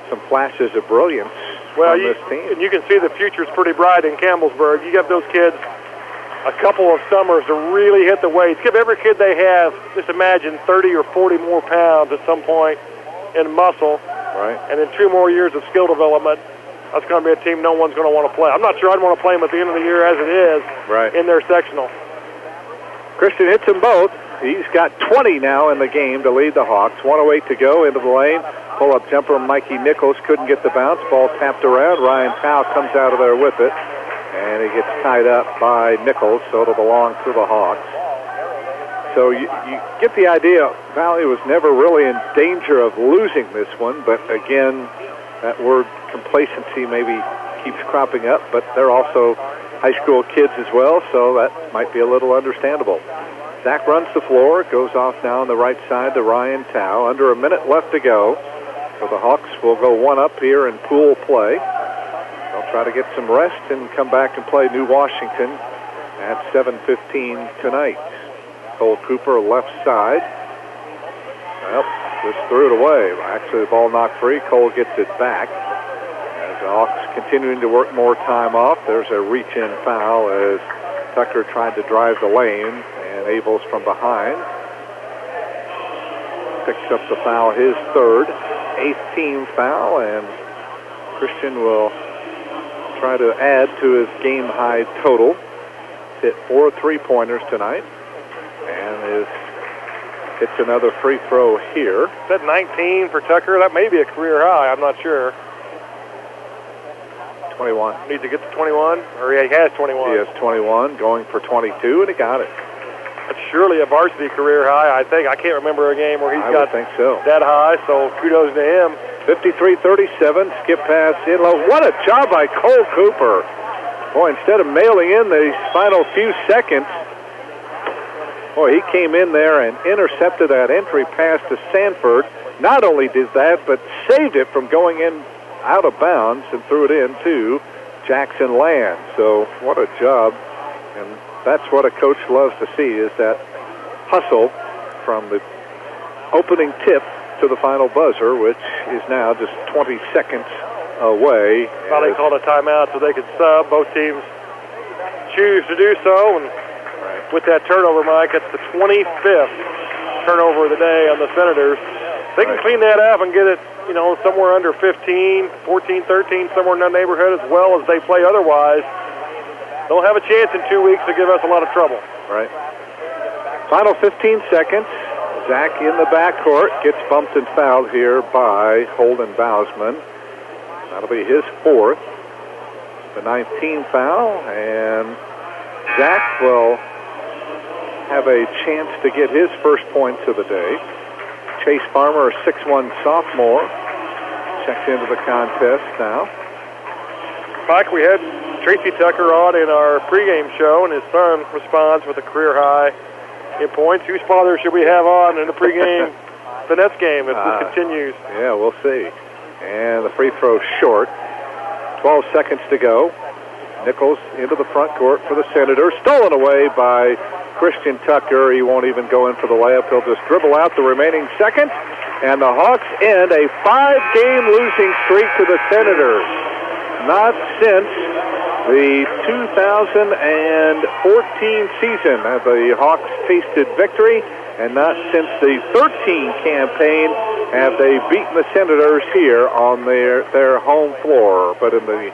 some flashes of brilliance on this team. And you can see the future's pretty bright in Campbellsburg. You give those kids a couple of summers to really hit the weights. Give every kid they have, just imagine, 30 or 40 more pounds at some point in muscle. Right. And then 2 more years of skill development. That's going to be a team no one's going to want to play. I'm not sure I'd want to play them at the end of the year as it is in their sectional. Christian hits them both. He's got 20 now in the game to lead the Hawks. 1:08 to go into the lane. Pull-up jumper, Mikey Nichols couldn't get the bounce. Ball tapped around. Ryan Powell comes out of there with it. And he gets tied up by Nichols, so it'll belong to the Hawks. So you get the idea, Valley was never really in danger of losing this one, but again, that word complacency maybe keeps cropping up, but they're also high school kids as well, so that might be a little understandable. Zach runs the floor, goes off now on the right side to Ryan Tao. Under a minute left to go, so the Hawks will go one up here in pool play. They'll try to get some rest and come back and play New Washington at 7:15 tonight. Cole Cooper, left side. Well, just threw it away. Actually, the ball knocked free. Cole gets it back. As the Hawks continuing to work more time off, there's a reach-in foul as Tucker tried to drive the lane, and Abels from behind picks up the foul, his third, 8th team foul, and Christian will try to add to his game-high total. Hit 4 3-pointers tonight, and hits another free throw here. Is that 19 for Tucker? That may be a career high. I'm not sure. 21. Needs to get to 21, or he has 21. He has 21, going for 22, and he got it. That's surely a varsity career high, I think. I can't remember a game where he's got think so. that high, so kudos to him. 53-37, skip pass in low. What a job by Cole Cooper. Boy, instead of mailing in these final few seconds, boy, he came in there and intercepted that entry pass to Sanford. Not only did that, but saved it from going in out of bounds and threw it in to Jackson Land. So what a job. And that's what a coach loves to see, is that hustle from the opening tip to the final buzzer, which is now just 20 seconds away. Probably called a timeout so they could sub. Both teams choose to do so. And with that turnover, Mike, it's the 25th turnover of the day on the Senators. They can clean that up and get it, somewhere under 15, 14, 13, somewhere in that neighborhood, as well as they play otherwise. They'll have a chance in 2 weeks to give us a lot of trouble. Right. Final 15 seconds. Zach in the backcourt gets bumped and fouled here by Holden Bousman. That'll be his 4th. The 19th foul, and Zach will have a chance to get his first points of the day. Chase Farmer, a 6'1 sophomore, checks into the contest now. Mike, we had Tracy Tucker on in our pregame show, and his son responds with a career high in points. Whose father should we have on in the pregame finesse game if this continues? Yeah, we'll see. And the free throw short. 12 seconds to go. Nichols into the front court for the Senators. Stolen away by Christian Tucker. He won't even go in for the layup. He'll just dribble out the remaining seconds. And the Hawks end a 5-game losing streak to the Senators. Not since the 2014 season have the Hawks tasted victory, and not since the 13 campaign have they beaten the Senators here on their home floor. But in the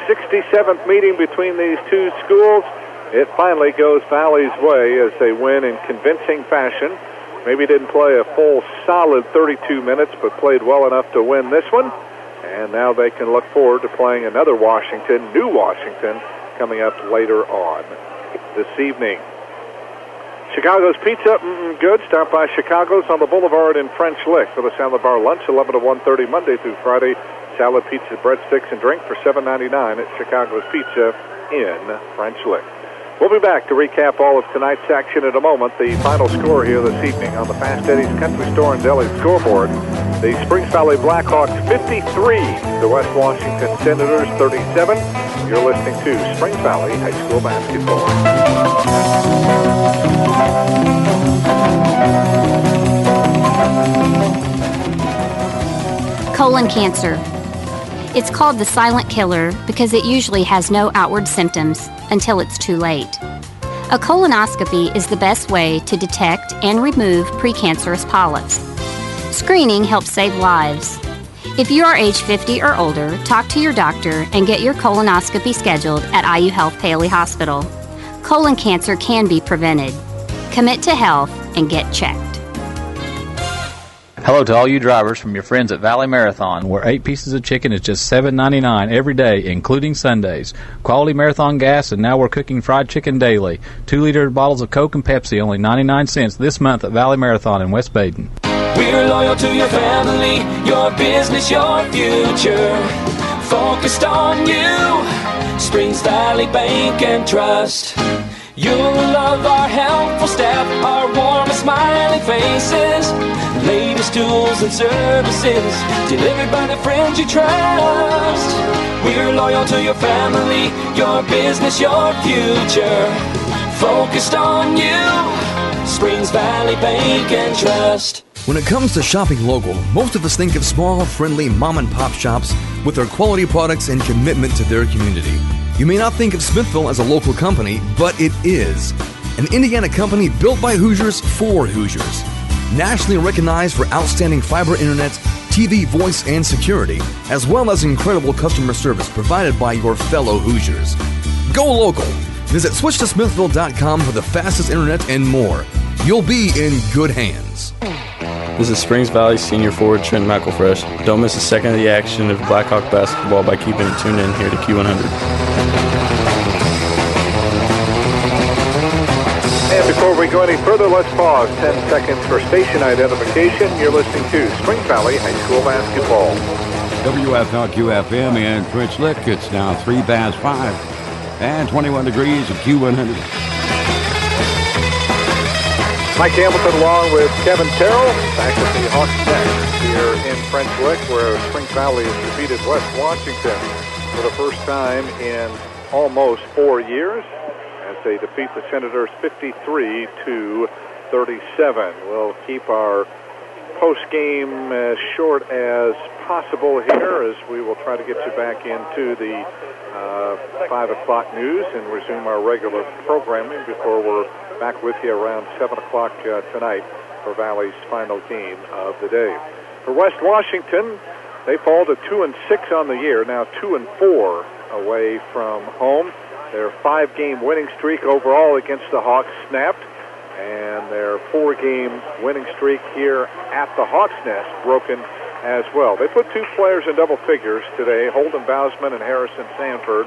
67th meeting between these two schools, it finally goes Valley's way as they win in convincing fashion. Maybe didn't play a full solid 32 minutes, but played well enough to win this one. And now they can look forward to playing another New Washington, coming up later on this evening. Chicago's Pizza, good. Stop by Chicago's on the Boulevard in French Lick for the salad bar lunch, 11 to 1:30 Monday through Friday. Salad, pizza, breadsticks, and drink for $7.99 at Chicago's Pizza in French Lick. We'll be back to recap all of tonight's action in a moment. The final score here this evening on the Fast Eddie's Country Store and Deli scoreboard. The Springs Valley Blackhawks 53, the West Washington Senators 37. You're listening to Springs Valley High School Basketball. Colon cancer. It's called the silent killer because it usually has no outward symptoms until it's too late. A colonoscopy is the best way to detect and remove precancerous polyps. Screening helps save lives. If you are age 50 or older, talk to your doctor and get your colonoscopy scheduled at IU Health Paley Hospital. Colon cancer can be prevented. Commit to health and get checked. Hello to all you drivers from your friends at Valley Marathon, where 8 pieces of chicken is just $7.99 every day, including Sundays. Quality Marathon gas, and now we're cooking fried chicken daily. 2-liter bottles of Coke and Pepsi, only 99 cents this month at Valley Marathon in West Baden. We're loyal to your family, your business, your future. Focused on you, Springs Valley Bank and Trust. You'll love our helpful staff, our warm and smiling faces. Latest tools and services delivered by the friends you trust. We're loyal to your family, your business, your future. Focused on you, Springs Valley Bank and Trust. When it comes to shopping local, most of us think of small, friendly mom-and-pop shops with their quality products and commitment to their community. You may not think of Smithville as a local company, but it is. An Indiana company built by Hoosiers for Hoosiers. Nationally recognized for outstanding fiber internet, TV, voice, and security, as well as incredible customer service provided by your fellow Hoosiers. Go local. Visit switchtosmithville.com for the fastest internet and more. You'll be in good hands. This is Springs Valley senior forward Trent McElfresh. Don't miss a second of the action of Blackhawk basketball by keeping it tuned in here to Q100. And before we go any further, let's pause 10 seconds for station identification. You're listening to Springs Valley High School basketball. WFLQ FM in French Lick. It's now 5:03 and 21 degrees at Q100. Mike Hamilton along with Kevin Terrell back at the Hawks Nest here in French Lick, where Springs Valley has defeated West Washington for the first time in almost 4 years as they defeat the Senators 53-37. We'll keep our post-game as short as possible here, as we will try to get you back into the 5 o'clock news and resume our regular programming before we're back with you around 7 o'clock tonight for Valley's final game of the day. For West Washington, they fall to 2-6 on the year, now 2-4 away from home. Their 5-game winning streak overall against the Hawks snapped, and their 4-game winning streak here at the Hawks Nest broken as well. They put 2 players in double figures today, Holden Bousman and Harrison Sanford,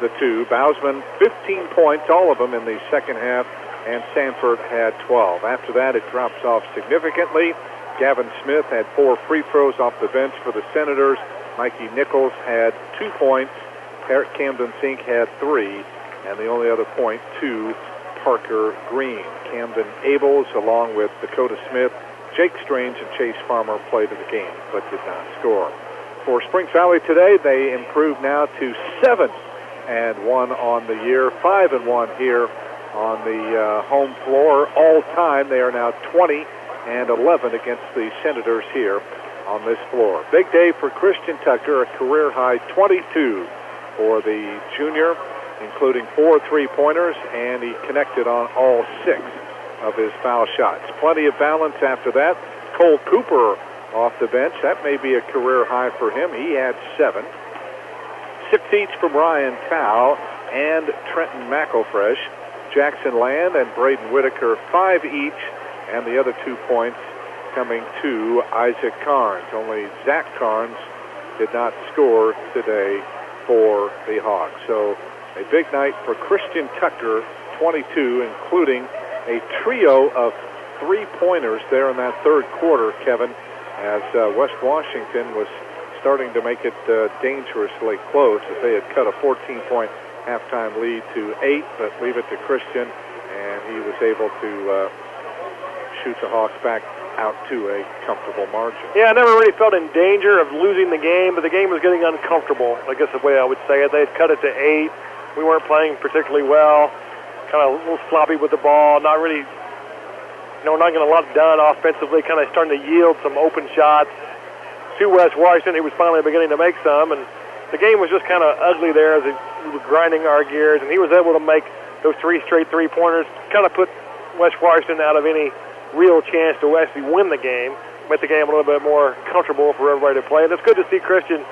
the 2. Bousman, 15 points, all of them in the second half, and Sanford had 12. After that, it drops off significantly. Gavin Smith had 4 free throws off the bench for the Senators. Mikey Nichols had 2 points. Camden Sink had 3, and the only other point to Parker Green. Camden Abels, along with Dakota Smith, Jake Strange, and Chase Farmer played in the game, but did not score. For Springs Valley today, they improved now to 7-1 on the year, 5-1 here on the home floor. All time, they are now 20-11 against the Senators here on this floor. Big day for Christian Tucker, a career-high 22 for the junior, including 4 3-pointers, and he connected on all 6 of his foul shots. Plenty of balance after that. Cole Cooper off the bench. That may be a career high for him. He had 7. 6 each from Ryan Tao and Trenton McElfresh. Jackson Land and Braden Whitaker, 5 each, and the other 2 points coming to Isaac Carnes. Only Zach Carnes did not score today for the Hawks. So a big night for Christian Tucker, 22, including a trio of 3-pointers there in that third quarter, Kevin, as West Washington was starting to make it dangerously close, as they had cut a 14-point halftime lead to 8, but leave it to Christian, and he was able to shoot the Hawks back out to a comfortable margin. Yeah, I never really felt in danger of losing the game, but the game was getting uncomfortable, I guess the way I would say it. They had cut it to 8. We weren't playing particularly well, kind of a little sloppy with the ball, not really, not getting a lot done offensively, kind of starting to yield some open shots to West Washington. He was finally beginning to make some, and the game was just kind of ugly there as we were grinding our gears, and he was able to make those 3 straight 3-pointers, kind of put West Washington out of any real chance to actually win the game. make the game a little bit more comfortable for everybody to play. And it's good to see Christian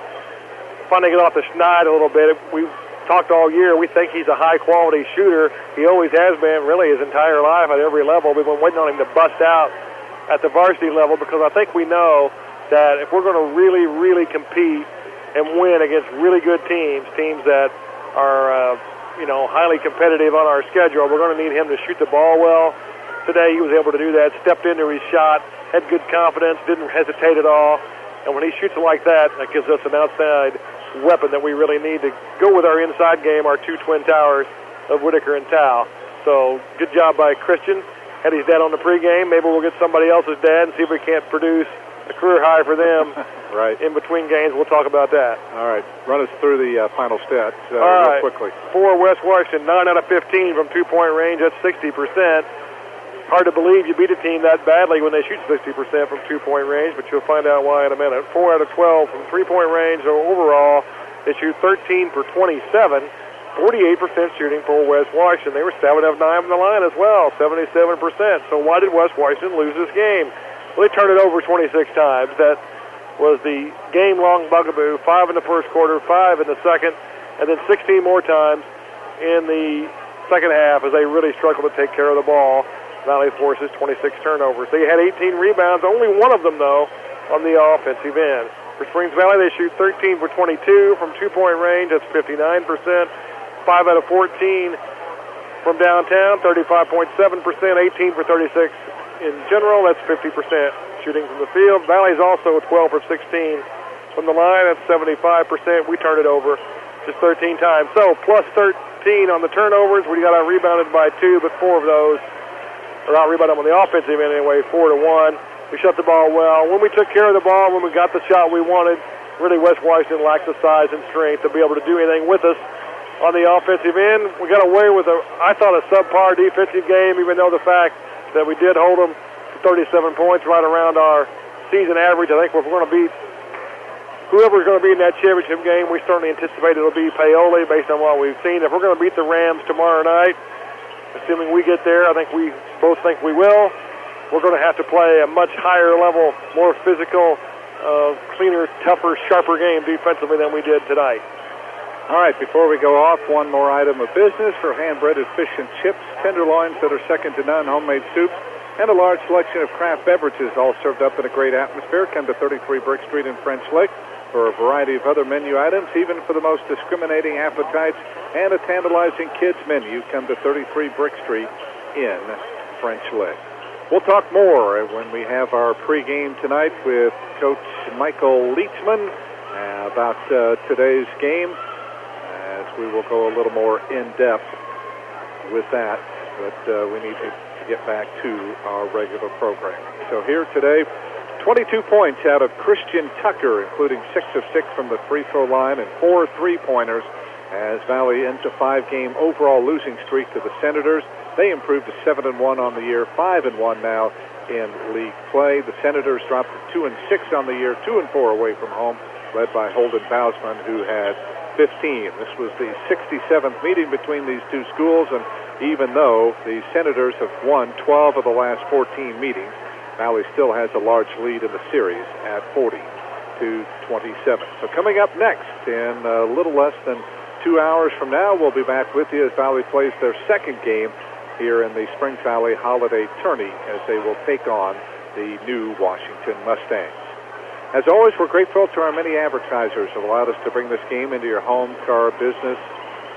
finally get off the schneid a little bit. We've talked all year. We think he's a high-quality shooter. He always has been, really, his entire life at every level. We've been waiting on him to bust out at the varsity level because I think we know that if we're going to really, really compete and win against really good teams that are, highly competitive on our schedule, we're going to need him to shoot the ball well. Today he was able to do that, stepped into his shot, had good confidence, didn't hesitate at all. And when he shoots like that, that gives us an outside weapon that we really need to go with our inside game, our two twin towers of Whitaker and Tao. So good job by Christian. Had his dad on the pregame. Maybe we'll get somebody else's dad and see if we can't produce a career high for them. Right. In between games, we'll talk about that. All right. Run us through the final stats real quickly. For West Washington, 9 out of 15 from two-point range. That's 60%. Hard to believe you beat a team that badly when they shoot 60% from two-point range, but you'll find out why in a minute. 4 out of 12 from three-point range. So overall, they shoot 13 for 27, 48% shooting for West Washington. They were 7 of 9 from the line as well, 77%. So why did West Washington lose this game? Well, they turned it over 26 times. That was the game-long bugaboo, 5 in the first quarter, 5 in the second, and then 16 more times in the second half as they really struggled to take care of the ball. Valley forces 26 turnovers. They had 18 rebounds, only one of them, though, on the offensive end. For Springs Valley, they shoot 13 for 22 from two-point range. That's 59%. 5 out of 14 from downtown, 35.7%. 18 for 36 in general. That's 50% shooting from the field. Valley's also 12 for 16 from the line. That's 75%. We turned it over just 13 times. So plus 13 on the turnovers. We got out-rebounded by 2, but 4 of those are out-rebounded on the offensive end anyway, 4-1. We shut the ball well. When we took care of the ball, when we got the shot we wanted, really West Washington lacked the size and strength to be able to do anything with us. On the offensive end, we got away with I thought, a subpar defensive game, even though the fact that we did hold them to 37 points, right around our season average. I think if we're going to beat whoever's going to be in that championship game, we certainly anticipate it'll be Paoli based on what we've seen. If we're going to beat the Rams tomorrow night, assuming we get there, I think we both think we will. We're going to have to play a much higher level, more physical, cleaner, tougher, sharper game defensively than we did tonight. All right, before we go off, one more item of business for hand-breaded fish and chips, tenderloins that are second to none, homemade soups, and a large selection of craft beverages, all served up in a great atmosphere. Come to 33 Brick Street in French Lick for a variety of other menu items, even for the most discriminating appetites and a tantalizing kids menu. Come to 33 Brick Street in French Lick. We'll talk more when we have our pregame tonight with Coach Michael Leachman about today's game, as we will go a little more in-depth with that. But we need to get back to our regular program. So here today, 22 points out of Christian Tucker, including 6 of 6 from the free throw line and 4 3-pointers, as Valley ends a 5-game overall losing streak to the Senators. They improved to 7-1 on the year, 5-1 now in league play. The Senators dropped to 2-6 on the year, 2-4 away from home, led by Holden Bousman, who had 15. This was the 67th meeting between these two schools, and even though the Senators have won 12 of the last 14 meetings, Valley still has a large lead in the series at 40-27. So coming up next, in a little less than 2 hours from now, we'll be back with you as Valley plays their second game here in the Springs Valley Holiday Tourney, as they will take on the new Washington Mustangs. As always, we're grateful to our many advertisers who have allowed us to bring this game into your home, car, business,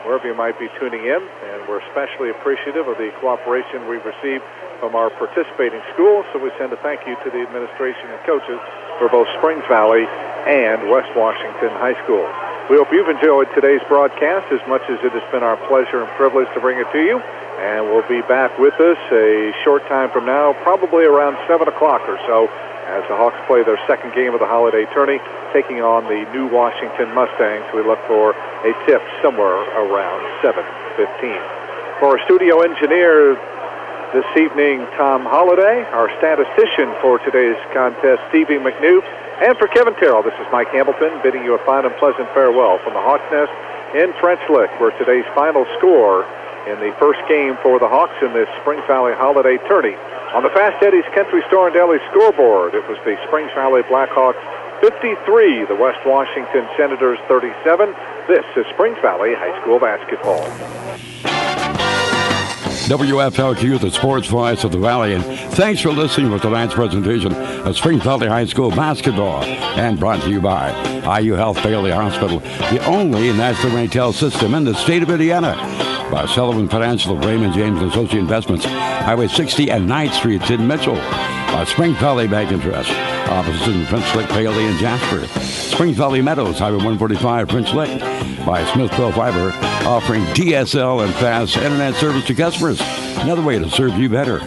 wherever you might be tuning in, and we're especially appreciative of the cooperation we've received from our participating schools, so we send a thank you to the administration and coaches for both Springs Valley and West Washington High Schools. We hope you've enjoyed today's broadcast as much as it has been our pleasure and privilege to bring it to you, and we'll be back with us a short time from now, probably around 7 o'clock or so, as the Hawks play their second game of the Holiday Tourney, taking on the new Washington Mustangs. We look for a tip somewhere around 7:15. For our studio engineer this evening, Tom Holliday, our statistician for today's contest, Stevie McNew, and for Kevin Terrell, this is Mike Hamilton, bidding you a fine and pleasant farewell from the Hawks Nest in French Lick, where today's final score in the first game for the Hawks in this Springs Valley Holiday Tourney On the Fast Eddie's Country Store and Deli scoreboard, it was the Springs Valley Blackhawks 53, the West Washington Senators 37. This is Springs Valley High School basketball. WFLQ, the sports voice of the Valley, and thanks for listening to tonight's presentation of Springs Valley High School basketball, and brought to you by IU Health Bailey Hospital, the only nationally ranked health system in the state of Indiana. By Sullivan Financial of Raymond James Associate Investments, Highway 60 and 9th Streets in Mitchell. By Springs Valley Bank and Trust, offices in French Lick, Bailey, and Jasper. Springs Valley Meadows, Highway 145, French Lick. By Smithville Fiber, offering DSL and fast internet service to customers. Another way to serve you better.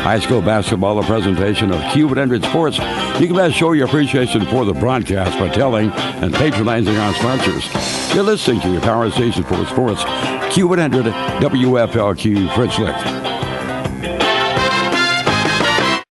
High school basketball, a presentation of Q100 Sports. You can best show your appreciation for the broadcast by telling and patronizing our sponsors. You're listening to your power station for sports, Q100 WFLQ French Lick.